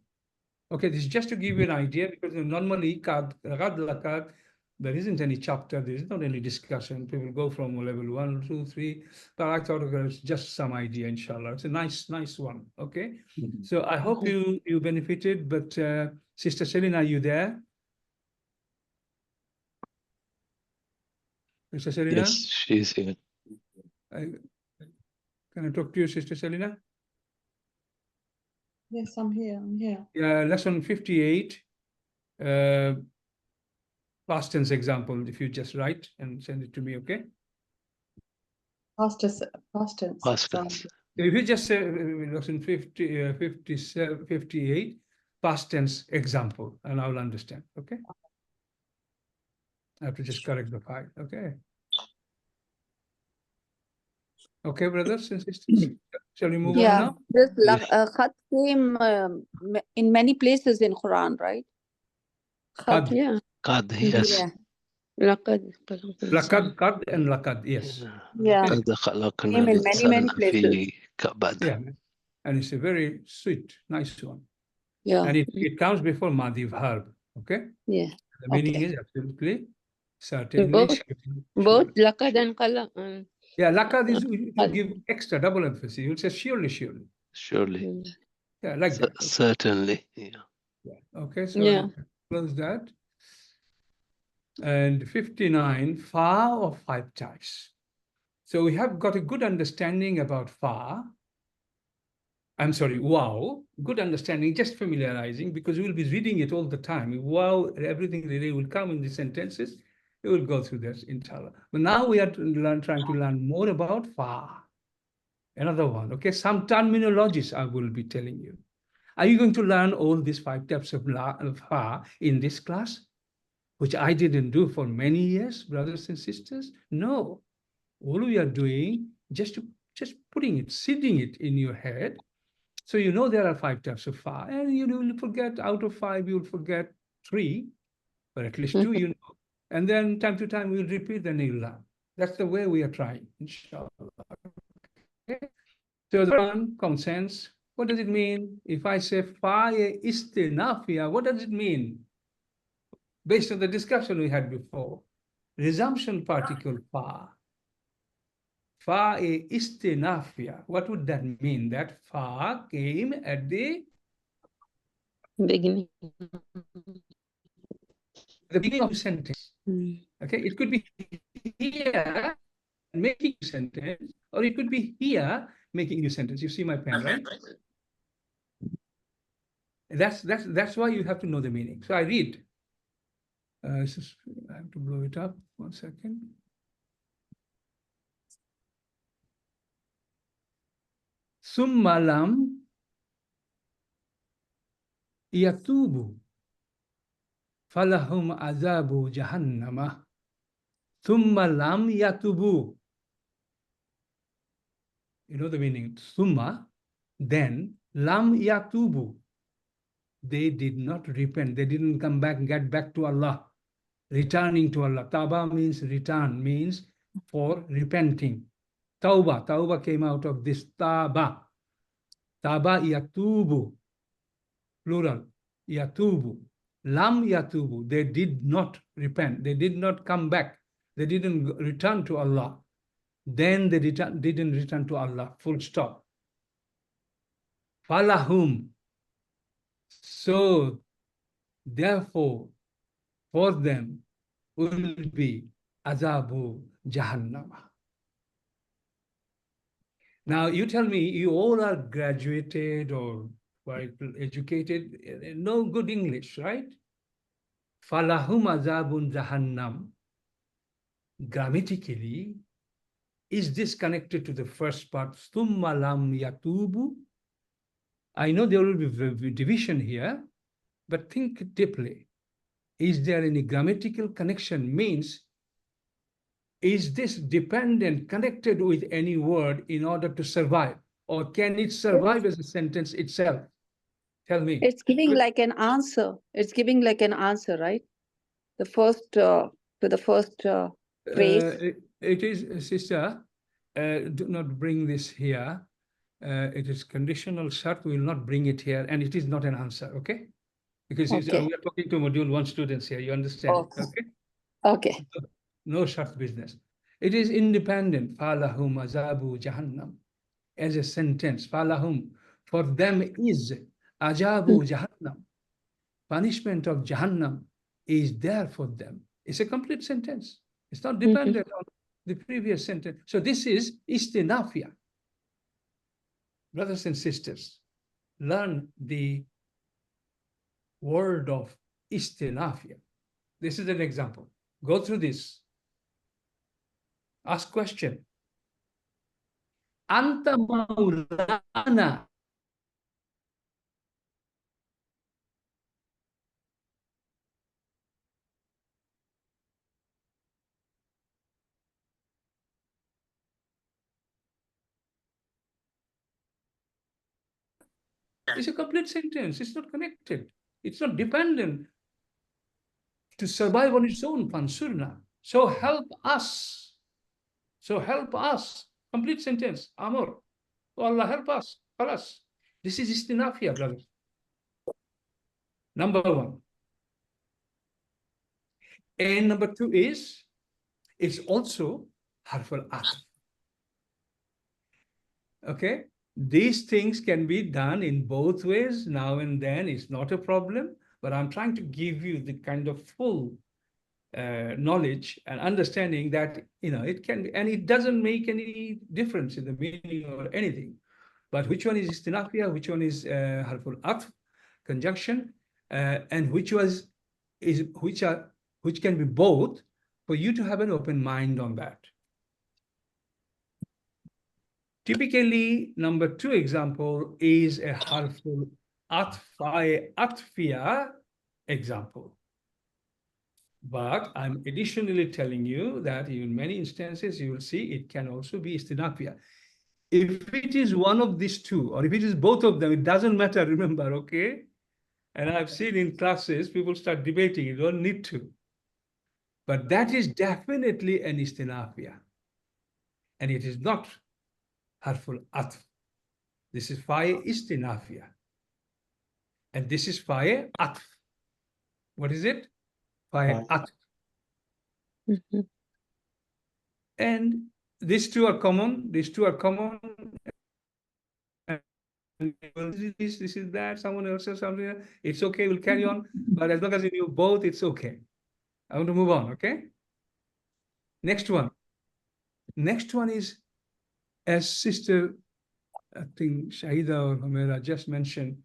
Okay, this is just to give you an idea, because normally, there isn't any chapter, there is not any discussion. People go from level 1, 2, 3, but I thought it's just some idea, inshallah. It's a nice one, okay? So I hope you benefited, but Sister Selina, are you there? Sister Selina? Yes, she's here. Can I talk to you, Sister Selina? Yes, I'm here. Yeah, lesson 58, past tense example, if you just write and send it to me, okay? Past tense. Past tense. If you just say lesson 58, past tense example, and I'll understand, okay? I have to just correct the file, okay? Okay, brothers and sisters, shall we move on now? This khat came in many places in Quran, right? Qad. Yeah. Qad, yes. Yeah. لقد Laqad, qad, and laqad, yes. Yeah. قد خلقنا Came in many الإنسان places. في كبد. Yeah, and it's a very sweet, nice one. Yeah. And it comes before Madhi verb, okay? Yeah. The meaning Okay. is absolutely, certainly. both لقد and قلق. Yeah, laqad is to give extra double emphasis. You'll say surely. Surely. Yeah, like that. Certainly. Yeah. Okay, so Yeah. close that. And 59, Fa of 5 types. So we have got a good understanding about Fa. I'm sorry, wow, good understanding, just familiarizing, because we'll be reading it all the time. Wow, everything really will come in the sentences. We will go through this, inshallah. But now we are trying to learn more about Fa. Another one, okay? Some terminologies I will be telling you. Are you going to learn all these 5 types of Fa in this class? Which I didn't do for many years, brothers and sisters. No, all we are doing, just putting it, seeding it in your head. So you know there are 5 types of Fa, and you will forget, out of 5, you'll forget 3, or at least 2, you know. And then time to time, we'll repeat, then you'll learn. That's the way we are trying, inshallah. Okay? So the one, common sense, what does it mean? If I say Fa istinafia, what does it mean? Based on the discussion we had before, resumption particle Fa. Fa istinafia. What would that mean? That Fa came at the beginning. The beginning of a sentence. Okay, it could be here making a sentence, or it could be here making a sentence. You see my pen, right? That's why you have to know the meaning. So I read. I have to blow it up. 1 second. Summa lam yatubu falahum azabu jahannama. Summa lam yatubu. You know the meaning. Summa, then, lam yatubu. They did not repent. They didn't come back and get back to Allah. Returning to Allah. Taba means return, means for repenting. Tauba. Tauba came out of this taba. Taba yatubu. Plural. Yatubu. Lam yatubu. They did not repent. They did not come back. They didn't return to Allah. Then they didn't return to Allah. Full stop. Falahum. So, therefore, for them will be azabu jahannama. Now, you tell me, you all are graduated or quite educated, no good English, right? Falahum azabun jahannam. Grammatically, is this connected to the first part? Thumma lam yatubu? I know there will be division here, but think deeply. Is there any grammatical connection? Means, is this dependent, connected with any word in order to survive? Or can it survive as a sentence itself? Tell me. It's giving like an answer. It's giving like an answer, right? The first, to the first phrase. It is, sister, do not bring this here. It is conditional shart. We will not bring it here. And it is not an answer, okay? Because we are talking to module 1 students here. You understand? Okay. Okay. No shart business. It is independent. Falahum azabu jahannam. As a sentence. Falahum. For them is azabu jahannam. Punishment of jahannam is there for them. It's a complete sentence. It's not dependent on the previous sentence. So this is istinafia. Brothers and sisters, learn the word of istinafia. This is an example. Go through this. Ask question. Anta maulana. It's a complete sentence. It's not connected. It's not dependent to survive on its own. Pansurna. So help us. So help us. Complete sentence. Amor. Oh Allah, help us. Khalas. This is istinafia, brothers. Number 1. And number 2 is, it's also harf al-atf. Okay? These things can be done in both ways now and then. It's not a problem, but I'm trying to give you the kind of full knowledge and understanding that, it can be, and it doesn't make any difference in the meaning or anything. But which one is istinafia, which one is harful atf, conjunction, and which can be both, for you to have an open mind on that. Typically, number 2 example is a harful atfia example. But I'm additionally telling you that in many instances, you will see it can also be istinafia. If it is one of these two, or if it is both of them, it doesn't matter, remember, okay? And I've seen in classes, people start debating, you don't need to. But that is definitely an istinafia. And it is not harful atf. This is fa istinafia. And this is fa atf. What is it? Fa atf. And these two are common. These two are common. This is that, someone else or something. It's okay, we'll carry on. But as long as you do both, it's okay. I want to move on, okay? Next one. Next one is, as Sister, I think Shahida or Humera just mentioned,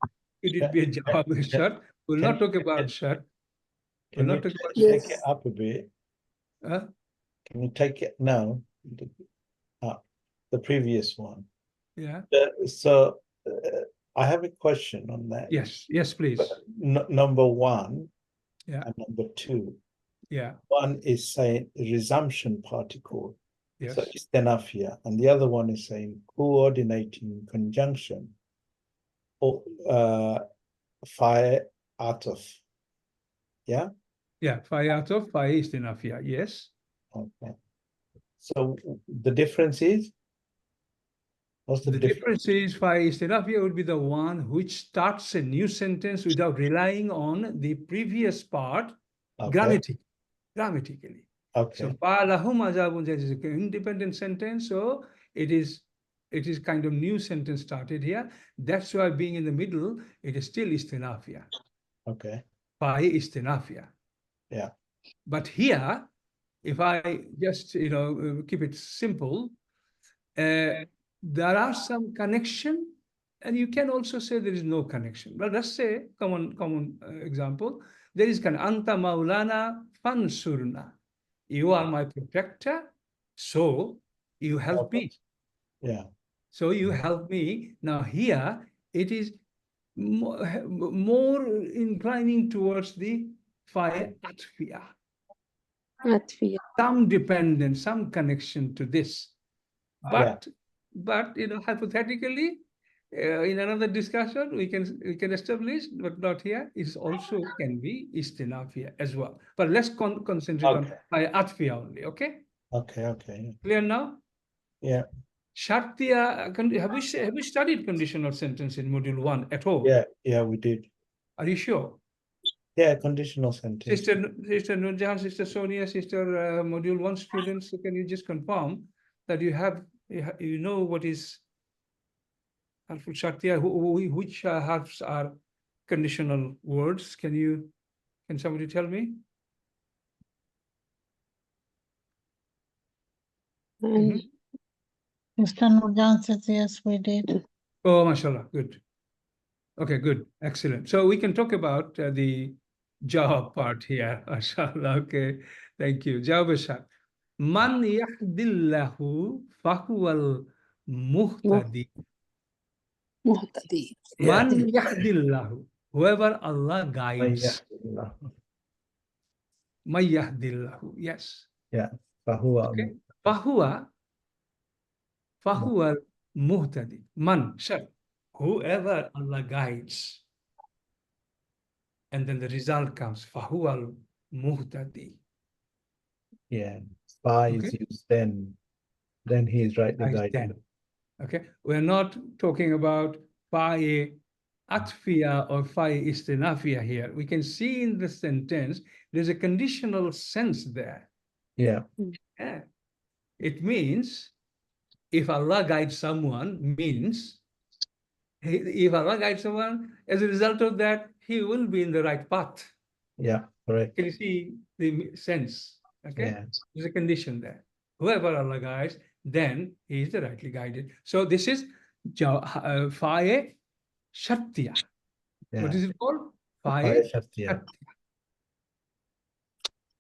it would be a jawab shart. We'll not talk about shart. We'll not talk about shart. Take it up a bit. Can you take it now? The previous one. Yeah. So I have a question on that. Yes, yes, please. Number 1 and number 2. Yeah. One is saying resumption particle. Yes. So istinafia, and the other one is saying coordinating conjunction or fa ataf. Yeah? Yeah, fa ataf, fa istinafia, yes. Okay. So the difference is? What's the difference is fa istinafia would be the one which starts a new sentence without relying on the previous part grammatically. Okay. So fa lahum azabun is an independent sentence, so it is kind of new sentence started here. That's why being in the middle, it is still istinafia. Okay. Fa istinafia. Yeah. But here, if I just keep it simple, there are some connection, and you can also say there is no connection. But let's say, common example, there is Anta Maulana Fansurna. You are my protector, so you help me. Yeah. So you help me. Now here, it is more inclining towards the Fa Atfiya. Some dependence, some connection to this. But you know, hypothetically, in another discussion, we can establish, but not here. It also can be istinafia as well. But let's concentrate on atfiya only. Okay. Okay. Clear now? Yeah. Shartiya. Have we studied conditional sentence in module 1 at all? Yeah, we did. Are you sure? Yeah, conditional sentence. Sister Nurjahan, Sister Sonia, Sister module 1 students, can you just confirm that you know what is Harf Shartiya, which harfs are conditional words? Can somebody tell me? Mr. Nurjan says yes, we did. Oh, mashallah, good. Okay, good, excellent. So we can talk about the jawab part here, mashallah. Okay, thank you. Jawab shart. Man yahdillahu fahuwal muhtadi. Muhtadi. Man yahdillahu, whoever Allah guides. May yahdillahu, yes. Yeah. Fahuwa. Okay. Fahuwa muhtadi. Man, shart. Whoever Allah guides. And then the result comes fahuwa muhtadi. Yeah. Fa is used then he is rightly guided. Okay, we're not talking about Fa Atfiya or Fa Istinafia here. We can see in the sentence there's a conditional sense there. Yeah. It means if Allah guides someone, if Allah guides someone, as a result of that, he will be in the right path. Yeah, correct. Can you see the sense? Okay, yeah. There's a condition there. Whoever Allah guides, then he is the rightly guided. So this is Fa Shartiya. Yeah. What is it called? Fa Shartiya.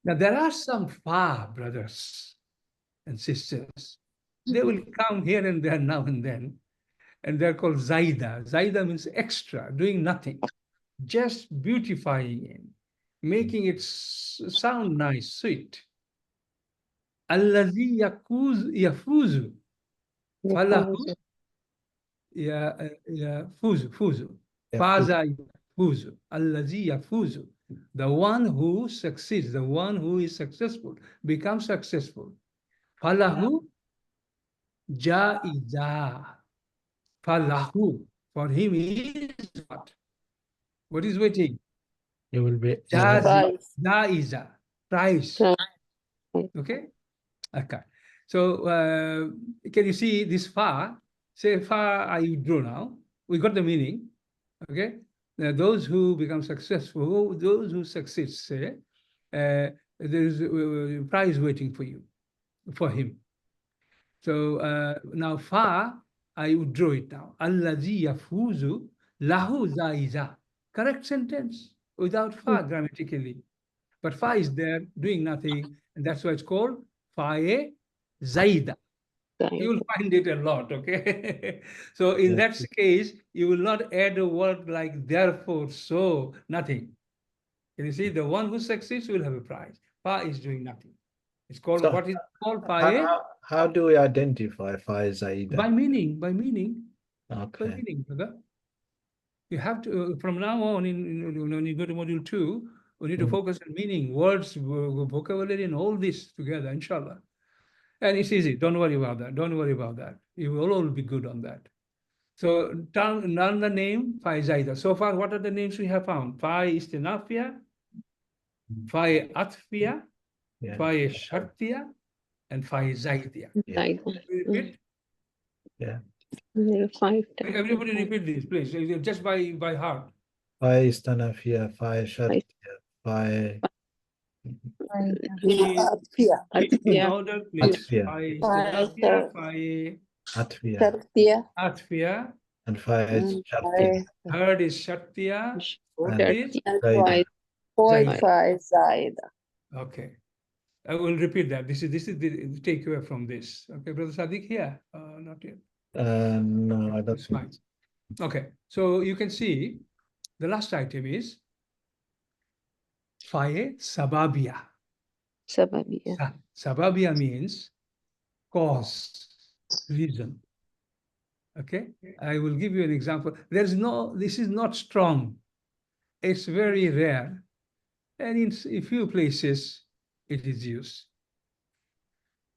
Now there are some Fa brothers and sisters. They will come here and there now and then, and they're called Zaida. Zaida means extra, doing nothing, just beautifying it, making it sound nice, sweet. Allazi yafuzu falahu yafuzu. Faza yafuzu. Allazi yafuzu. The one who succeeds, the one who is successful, becomes successful. Falahu jaiza. Falahu. For him is what? What is waiting? It will be jaiza. Price. Okay? Okay. So can you see this Fa? Say Fa I draw now. We got the meaning. Okay. Now, those who become successful, those who succeed, say, there is a prize waiting for you, for him. So now Fa, I would draw it now. Allazi yafuzu lahu zaiza. Correct sentence without Fa grammatically. But Fa is there doing nothing, and that's why it's called Fa Zaida. You will find it a lot, okay? So in that case, you will not add a word like therefore, so, nothing. Can you see? The one who succeeds will have a prize. Fa is doing nothing. It's called, so what is it called? Fa. How do we identify Fa Zaida? By meaning. Okay. By meaning, brother. You have to, from now on, when you go to module 2, we need to focus on meaning, words, vocabulary, and all this together, inshallah. And it's easy. Don't worry about that. Don't worry about that. You will all be good on that. So, learn the name, Fa Zaida. So far, what are the names we have found? Fa Istinafia, Fa Atfiya, Fa Shartiya, and Fa Zaidiya. Repeat? Yeah. 5 times. Everybody repeat this, please. Just by heart. Fa Istinafia, Fa Shartiya, Fa... Atfiya. In order, please. Fa Istinafia, Fa Atfiya. Shartiya. Atfiya. And Fa is Shartiya. Third is Shartiya. Fourth And is Zaida. Fourth Zaida. Fa is Zaida. Okay. I will repeat that. This is the takeaway from this. Okay, Brother Sadiq here? Not yet. No, I don't It's think. fine. Okay, so you can see the last item is Faye Sababia. Sababiyya. Sababia means cause, reason. Okay, I will give you an example. This is not strong. It's very rare. And in a few places, it is used.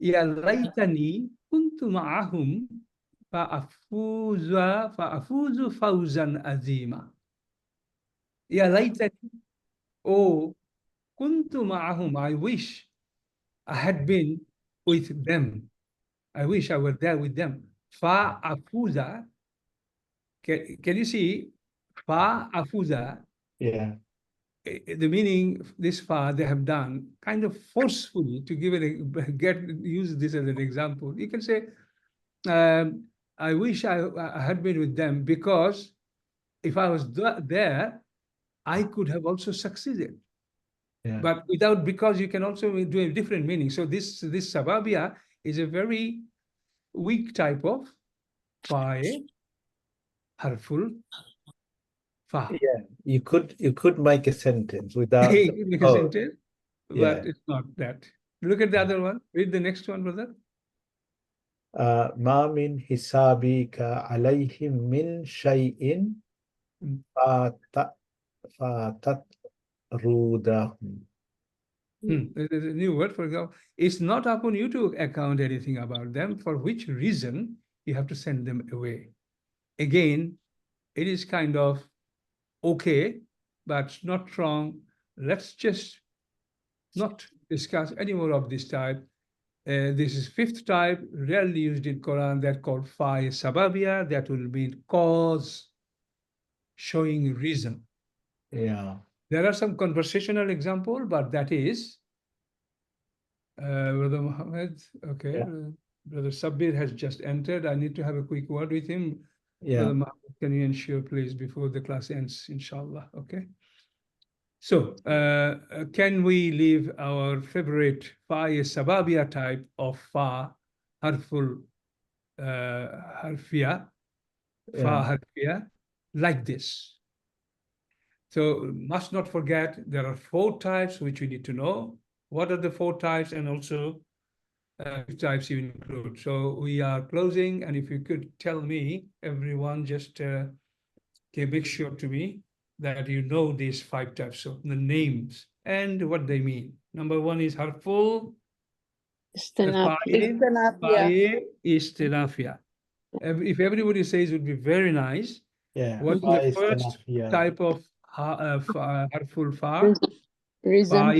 يا ليتني كنت معهم فأفوز فوزا عظيما. يا ليتني, oh, كنت معهم, I wish I had been with them. I wish I were there with them. فأفوز, can you see? فأفوز, Yeah. the meaning, this far they have done kind of forcefully to give it use this as an example. You can say, I wish I had been with them, because if I was there, I could have also succeeded. Yeah. But without, because you can also do a different meaning. So this sababia is a very weak type of fae, harful fa. Yeah, you could make a sentence without Make a sentence, but Yeah. it's not that. Look at the other one. Read the next one, brother. ما من حسابك عليهم من شيء فتطردهم. There's a new word, for example. It's not upon you to account anything about them, for which reason you have to send them away. Again, it is kind of okay, but not strong. Let's just not discuss any more of this type. This is fifth type, rarely used in Quran, that called fa'i sababia, that will mean cause, showing reason. Yeah. There are some conversational example, but that is Brother Muhammad. Okay, Yeah. Brother Sabir has just entered. I need to have a quick word with him. Yeah. Brother Muhammad, can you ensure, please, before the class ends, inshallah? Okay. So, can we leave our favorite fa'i sababia type of fa, harful harfiya, fa harfiya, like this? So must not forget, there are 4 types which we need to know. What are the 4 types, and also which types you include? So we are closing, and if you could tell me, everyone, just make sure to me that you know these 5 types, so the names and what they mean. Number 1 is harful istinafia. If everybody says, it would be very nice. Yeah. What is the first type of harful fa? Reason.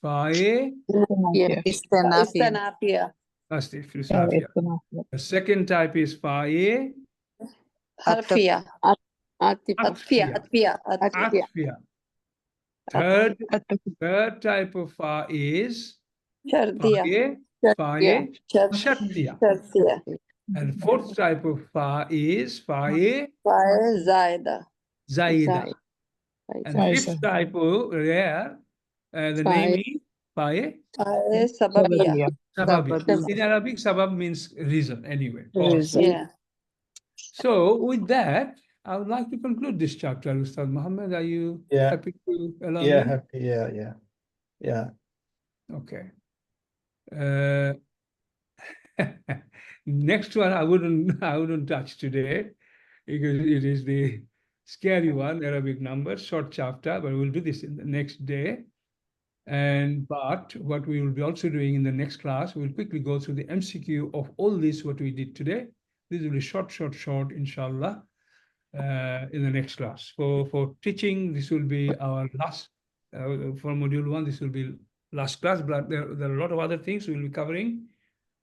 Faye. Istanafia. The second type is faye. Harfiya. Atfiya. Third type of fa is faye. Shartiya. And fourth type of fa is faye. Zaida. And fifth type of rare, the name is faye. Sababia. In Arabic, sabab means reason, anyway. Yeah. So with that, I would like to conclude this chapter. Ustad Muhammad, are you happy to allow me? Happy. Yeah. Okay. Next one, I wouldn't touch today, because it is the scary one, Arabic numbers, short chapter, but we'll do this in the next day. But what we will be also doing in the next class, we'll quickly go through the MCQ of all this, what we did today. This will be short, inshallah, in the next class. For teaching, this will be our last, for module 1, this will be last class, but there are a lot of other things we'll be covering.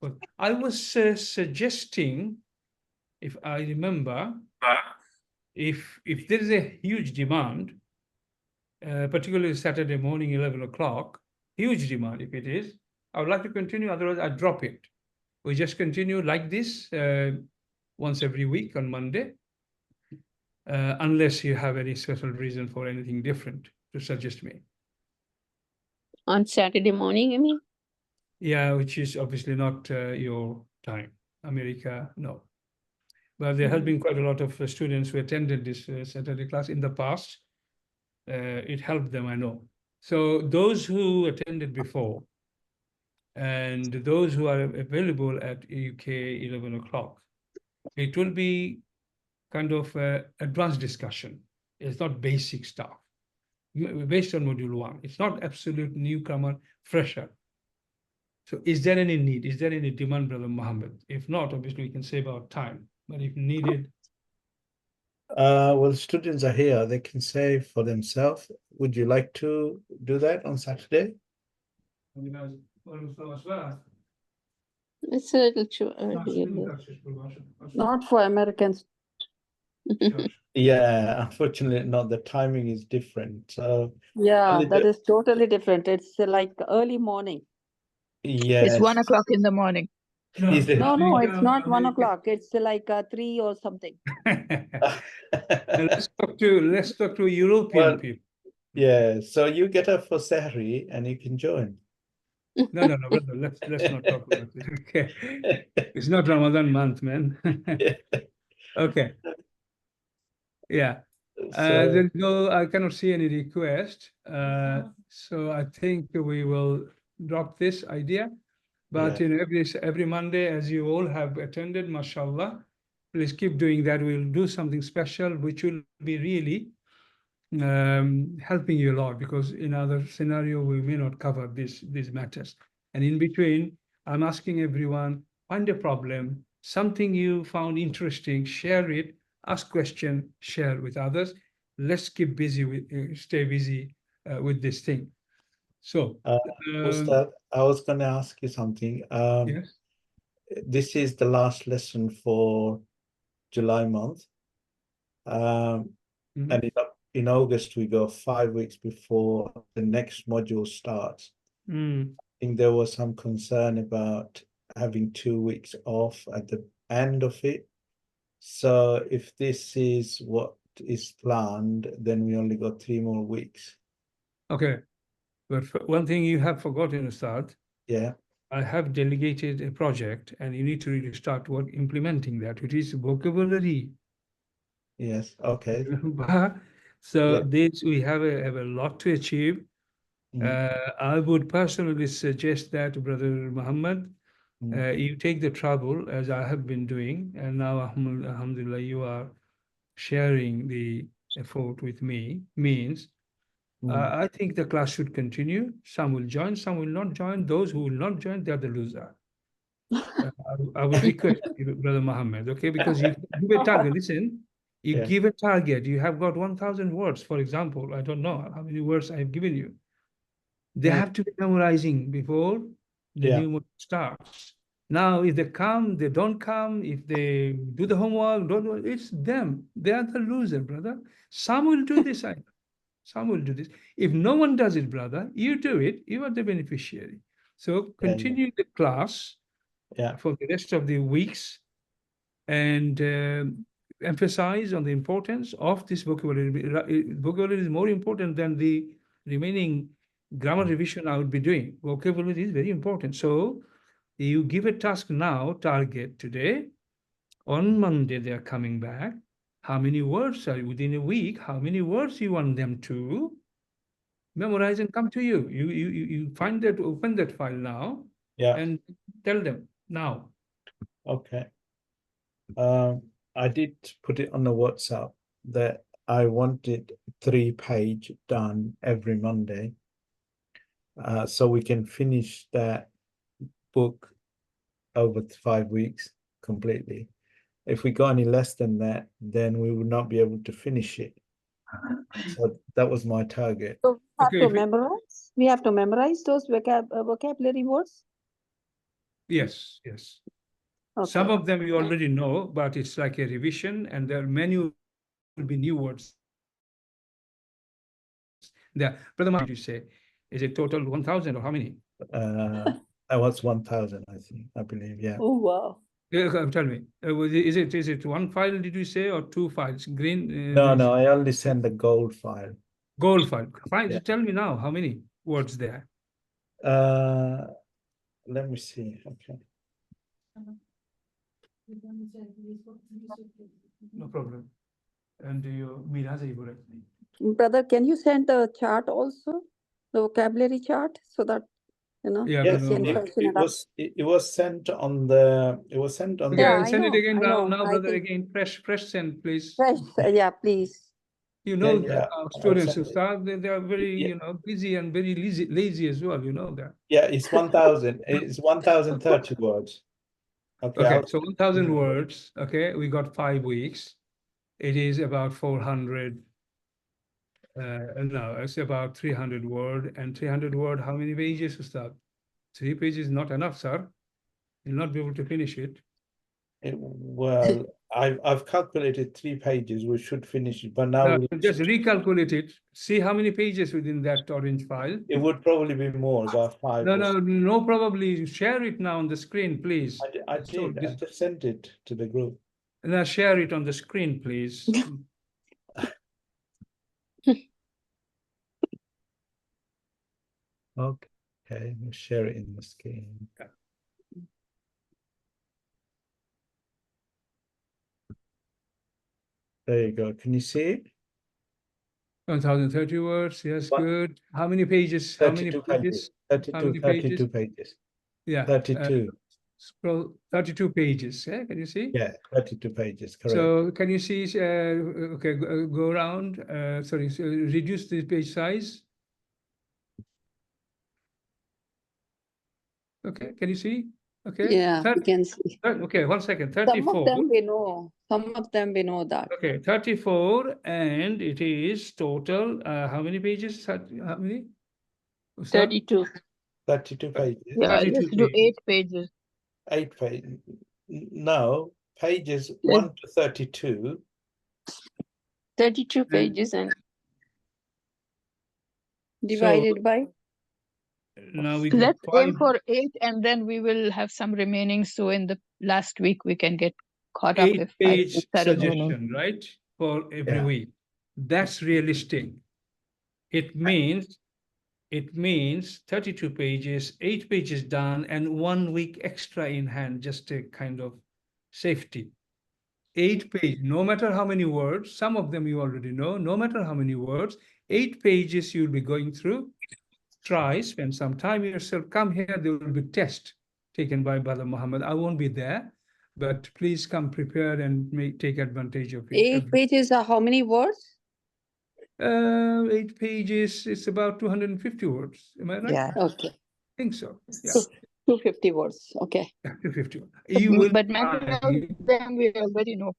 But I was suggesting, if I remember, if there is a huge demand, particularly Saturday morning, 11 o'clock, huge demand if it is, I would like to continue, otherwise I drop it. we just continue like this once every week on Monday, unless you have any special reason for anything different to suggest me. On Saturday morning, you mean? Yeah, which is obviously not your time. America, no. But there has been quite a lot of students who attended this Saturday class in the past. It helped them, I know. So those who attended before and those who are available at UK 11 o'clock, it will be kind of advanced discussion. It's not basic stuff based on module 1. It's not absolute newcomer, fresher. So is there any need? Is there any demand, Brother Muhammad? If not, obviously we can save our time. But if needed. Well, students are here. They can say for themselves. Would you like to do that on Saturday? It's a little too early. Not for Americans. Yeah, unfortunately not. The timing is different. So Yeah, only that the- is totally different. It's like early morning. yes. It's 1 o'clock in the morning. Is it? No, it's not 1 o'clock. It's like 3 or something. Let's talk to European Well, people. yeah, so you get up for Sahri and you can join. No, brother, let's not talk about it. Okay. It's not Ramadan month, man. Okay. Yeah. So There's no, I cannot see any request. So I think we will drop this idea. But yeah. every Monday, as you all have attended, mashallah, please keep doing that. We'll do something special, which will be really helping you a lot, because in other scenario, we may not cover these matters. And in between, I'm asking everyone, find a problem, something you found interesting, share it, ask question, share with others. Let's keep busy stay busy with this thing. So, Ustad, I was going to ask you something. yes. This is the last lesson for July month. And in August, we go 5 weeks before the next module starts. I think there was some concern about having 2 weeks off at the end of it. So if this is what is planned, then we only got 3 more weeks. Okay. But one thing you have forgotten to start. Yeah. I have delegated a project, and you need to really start implementing that, which is vocabulary. Yes. Okay. So Yeah. this we have a lot to achieve. I would personally suggest that, Brother Muhammad, you take the trouble, as I have been doing, and now alhamdulillah you are sharing the effort with me. Means I think the class should continue. Some will join, some will not join. Those who will not join, they are the loser. I would request you, Brother Muhammad, okay? Because you give a target. Listen, you give a target. You have got 1,000 words, for example. I don't know how many words I have given you. They have to be memorizing before the new module starts. Now, if they come, they don't come. If they do the homework, don't. It's them. They are the loser, brother. Some will do this. Some will do this. If no one does it, brother, you do it. You are the beneficiary. So continue the class for the rest of the weeks, and emphasize on the importance of this vocabulary. Vocabulary is more important than the remaining grammar revision I would be doing. Vocabulary is very important. So you give a task now, target today. On Monday, they are coming back. How many words are within a week? How many words you want them to memorize and come to you? You find that, open that file now, and tell them now. Okay. I did put it on the WhatsApp that I wanted 3-page done every Monday. So we can finish that book over 5 weeks completely. If we got any less than that, then we would not be able to finish it. So that was my target. So we have to memorize. We have to memorize those vocabulary words. Yes. Okay. Some of them you already know, but it's like a revision, and there are many will be new words. There, Brother Muhammad, you say, is it total 1,000 or how many? That was 1,000, I think, I believe, yeah. Oh, wow. Yeah, tell me, is it one file, did you say, or two files? Green? No, I only sent the gold file. Gold file. Fine, Yeah. tell me now, how many words there? Let me see. Okay. No problem. And you, Brother, can you send the chart also? The vocabulary chart, so that, you know, yeah, Yes, can brother, freshen it up. it was sent on the. It was sent on Yeah, the. I send it know, again I now, know. I brother, think again, fresh send, please. fresh, yeah, please. You know Yeah, that our I'll students who send it. start, they are very, Yeah. you know, busy and very lazy as well, you know that. Yeah, it's 1,000. It's 1,030 words. Okay. Okay, so 1,000 words. Okay, we got 5 weeks. It is about 400. No, it's about 300 word. And 300 word, how many pages to start? 3 pages not enough, sir. You'll not be able to finish it. Well, I've calculated 3 pages. We should finish it, but now Just recalculate it. See how many pages within that orange file. it would probably be more, about 5. No, probably share it now on the screen, please. I did. I just sent it to the group. Now share it on the screen, please. Okay, we'll share it in the screen. There you go. Can you see it? 1,030 words. Yes, What? good. How many pages? 32 pages. 32 pages. Yeah. 32. Scroll 32 pages. Yeah, can you see? Yeah, 32 pages. Correct. So can you see? Okay, go around. Sorry, so reduce the page size. Okay, can you see? Okay. Yeah, you can see. Okay, 1 second. Some 34. of them we know. Some of them we know that. Okay, 34, and it is total. How many pages? How many? 32. 32 pages. Yeah, 32 let's do pages. 8 pages. 8 pages. No, pages 1 to 32. 32 pages and Divided by? Now we got Let's aim 5. for 8, and then we will have some remaining. So in the last week, we can get caught up if I 8-page start remaining. suggestion, right? For every Yeah. week. That's realistic. It means 32 pages, 8 pages done, and 1 week extra in hand, just a kind of safety. 8 pages, no matter how many words, some of them you already know, no matter how many words, 8 pages you'll be going through. Try, spend some time yourself, come here, there will be test taken by Brother Muhammad. I won't be there, but please come prepared and take advantage of it. 8 pages are how many words? 8 pages, it's about 250 words. Am I right? Yeah. Okay. I think so. Yeah. 250 words. Okay. Yeah, 250. You will But many find, of them we already know.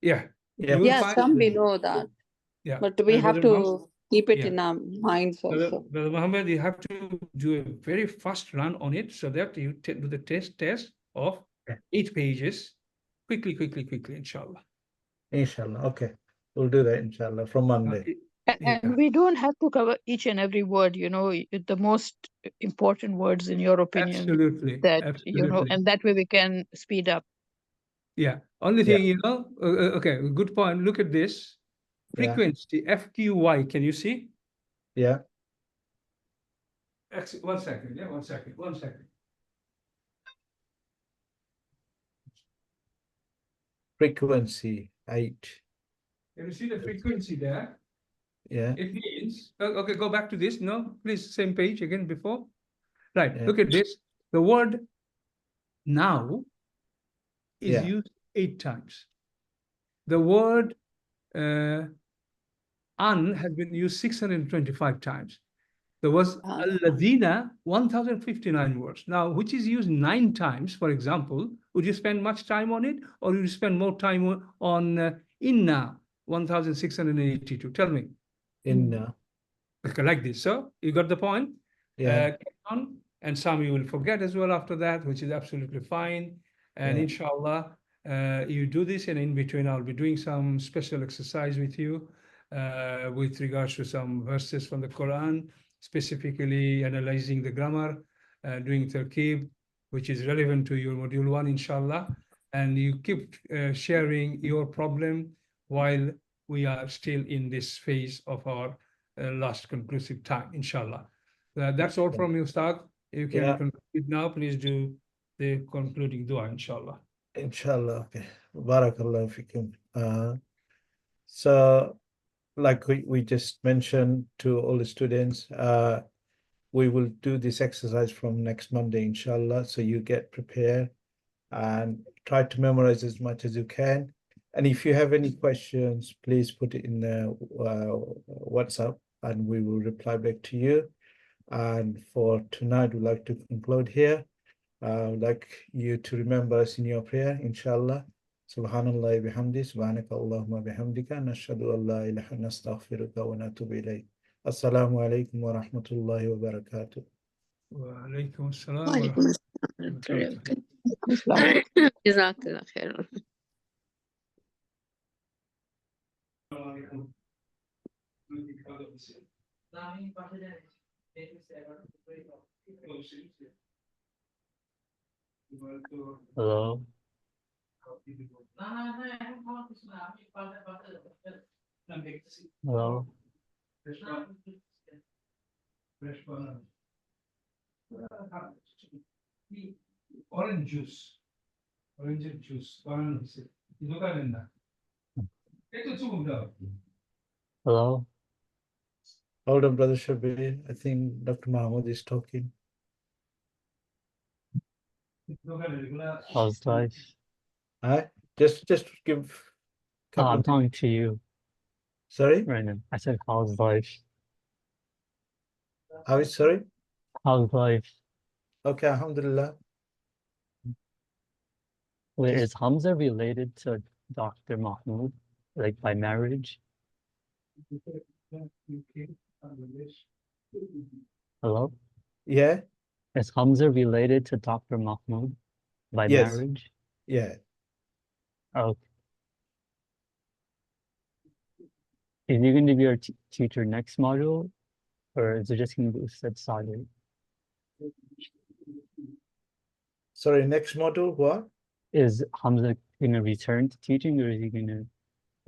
yeah. Yeah. You will Yeah, find- some we know that. Yeah. But we have Brother to keep it yeah. in our minds also. Brother Muhammad, you have to do a very fast run on it so that you do the test of 8 pages quickly, inshallah. Inshallah. Okay. We'll do that, inshallah, from Monday. And we don't have to cover each and every word, you know, the most important words in your opinion. Absolutely. That, Absolutely. you know, and that way we can speed up. Yeah. Only thing, you know, okay, good point. Look at this. Frequency, FQY, can you see? Yeah. 1 second, yeah, 1 second, 1 second. Frequency 8. Can you see the frequency there? Yeah. It means, okay, go back to this. No, please, same page again before. Right, Yeah. look at this. The word now is Yeah. used 8 times. The word an has been used 625 times. There was alladhina, 1059 words. Now, which is used 9 times, for example, would you spend much time on it, or would you spend more time on inna, 1682? Tell me. Inna. Okay, like this. So you got the point? Yeah. And some you will forget as well after that, which is absolutely fine. And Yeah. inshallah, you do this, and in between I'll be doing some special exercise with you with regards to some verses from the Quran, specifically analyzing the grammar doing Tarkib, which is relevant to your module 1, inshallah. And you keep sharing your problem while we are still in this phase of our last conclusive time, inshallah. That's all from you, Ustad. You can conclude now. Please do the concluding dua, inshallah. Inshallah. Okay. Barakallahu fikum. So, like we just mentioned to all the students, we will do this exercise from next Monday, inshallah. So you get prepared and try to memorize as much as you can. And if you have any questions, please put it in the WhatsApp and we will reply back to you. And for tonight, we'd like to conclude here. I'd like you to remember us in your prayer, inshallah. Subhanallah bihamdi, subhanaka Allahumma bihamdika, nashhadu an la ilaha illa anta nastaghfiruka wa natubu ilayk. Assalamu alaikum wa rahmatullahi wa barakatuh. Wa alaikum assalam. Jazakallah khair. Hello. Hello. Orange juice. Orange juice. Hello. Hold on, Brother Shabir. I think Dr. Mahmoud is talking. How's life? Just give. I'm talking to you. Sorry? Right now. I said, how's life? How is, sorry? How's life? Okay, alhamdulillah. Wait, is Hamza related to Dr. Mahmoud, like by marriage? Hello? Yeah? Is Hamza related to Dr. Mahmoud by marriage? Yeah. Okay. Is he going to be our teacher next module, or is it just going to be Ustad Sadir? Sorry, next module, what? Is Hamza going to return to teaching, or is he going to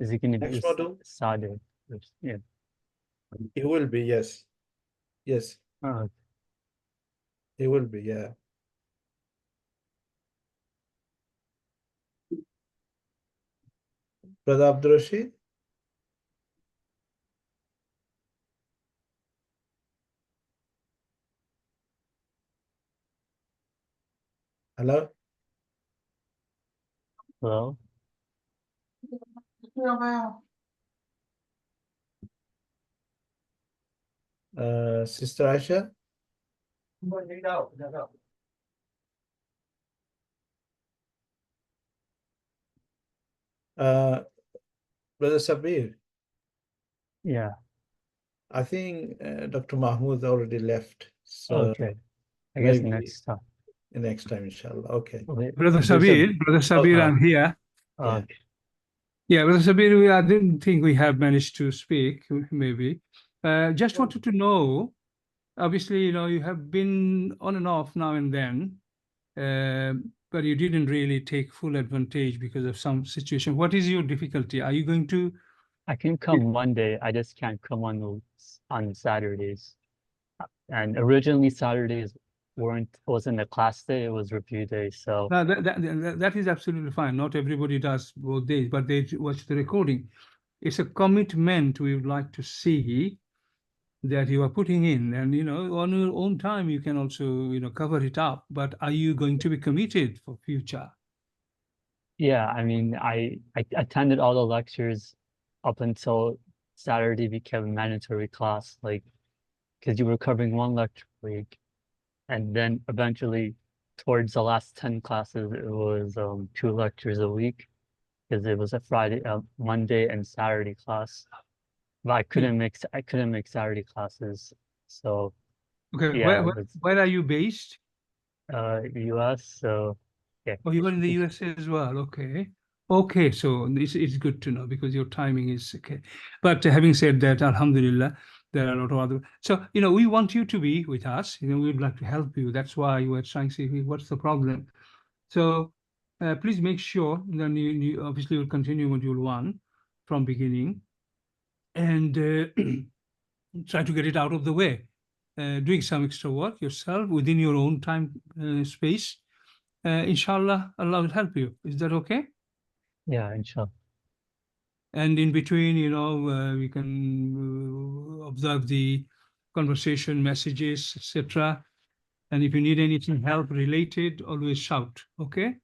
be Next module? Sadir? Yeah. It will be, yes. Yes. Oh, It will be, yeah. Brother Abdul Rashid? Hello? hello? Sister Aisha? Brother Sabir? Yeah. I think Dr. Mahmoud already left. So Okay. I guess maybe next time. next time, inshallah. Okay. Brother Sabir, I'm here. Okay. Yeah, Brother Sabir, I didn't think we have managed to speak, maybe. Just wanted to know, obviously, you have been on and off now and then, but you didn't really take full advantage because of some situation. What is your difficulty? Are you going to? I can come one day. I just can't come on Saturdays. And originally Saturdays wasn't a class day, it was review day. So that is absolutely fine. Not everybody does both days, but they watch the recording. It's a commitment we would like to see that you are putting in, and on your own time you can also cover it up. But are you going to be committed for future? Yeah, I mean, I attended all the lectures up until Saturday became a mandatory class, like because you were covering one lecture a week, and then eventually towards the last 10 classes it was 2 lectures a week, because it was a Monday and Saturday class. But I couldn't make Saturday classes, so okay. Yeah, where are you based? US, so yeah. Oh, you were in the US as well. Okay, so it's good to know because your timing is okay. But having said that, alhamdulillah, there are a lot of other. So, we want you to be with us. We'd like to help you. That's why we're trying to see what's the problem. So please make sure, then you obviously will continue module 1 from beginning and try to get it out of the way. Doing some extra work yourself within your own time space. Inshallah, Allah will help you. Is that okay? Yeah, inshallah. And in between, we can observe the conversation, messages, etc. And if you need anything help related, always shout, okay?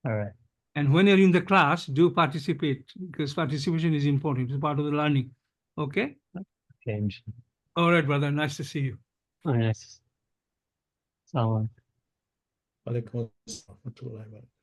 All right. And when you're in the class, do participate, because participation is important. It's part of the learning, okay? Okay, inshallah. All right, brother. Nice to see you. Oh, nice. Assalamu alaikum. Alaikum assalam wa rahmatullahi wa barakatuh.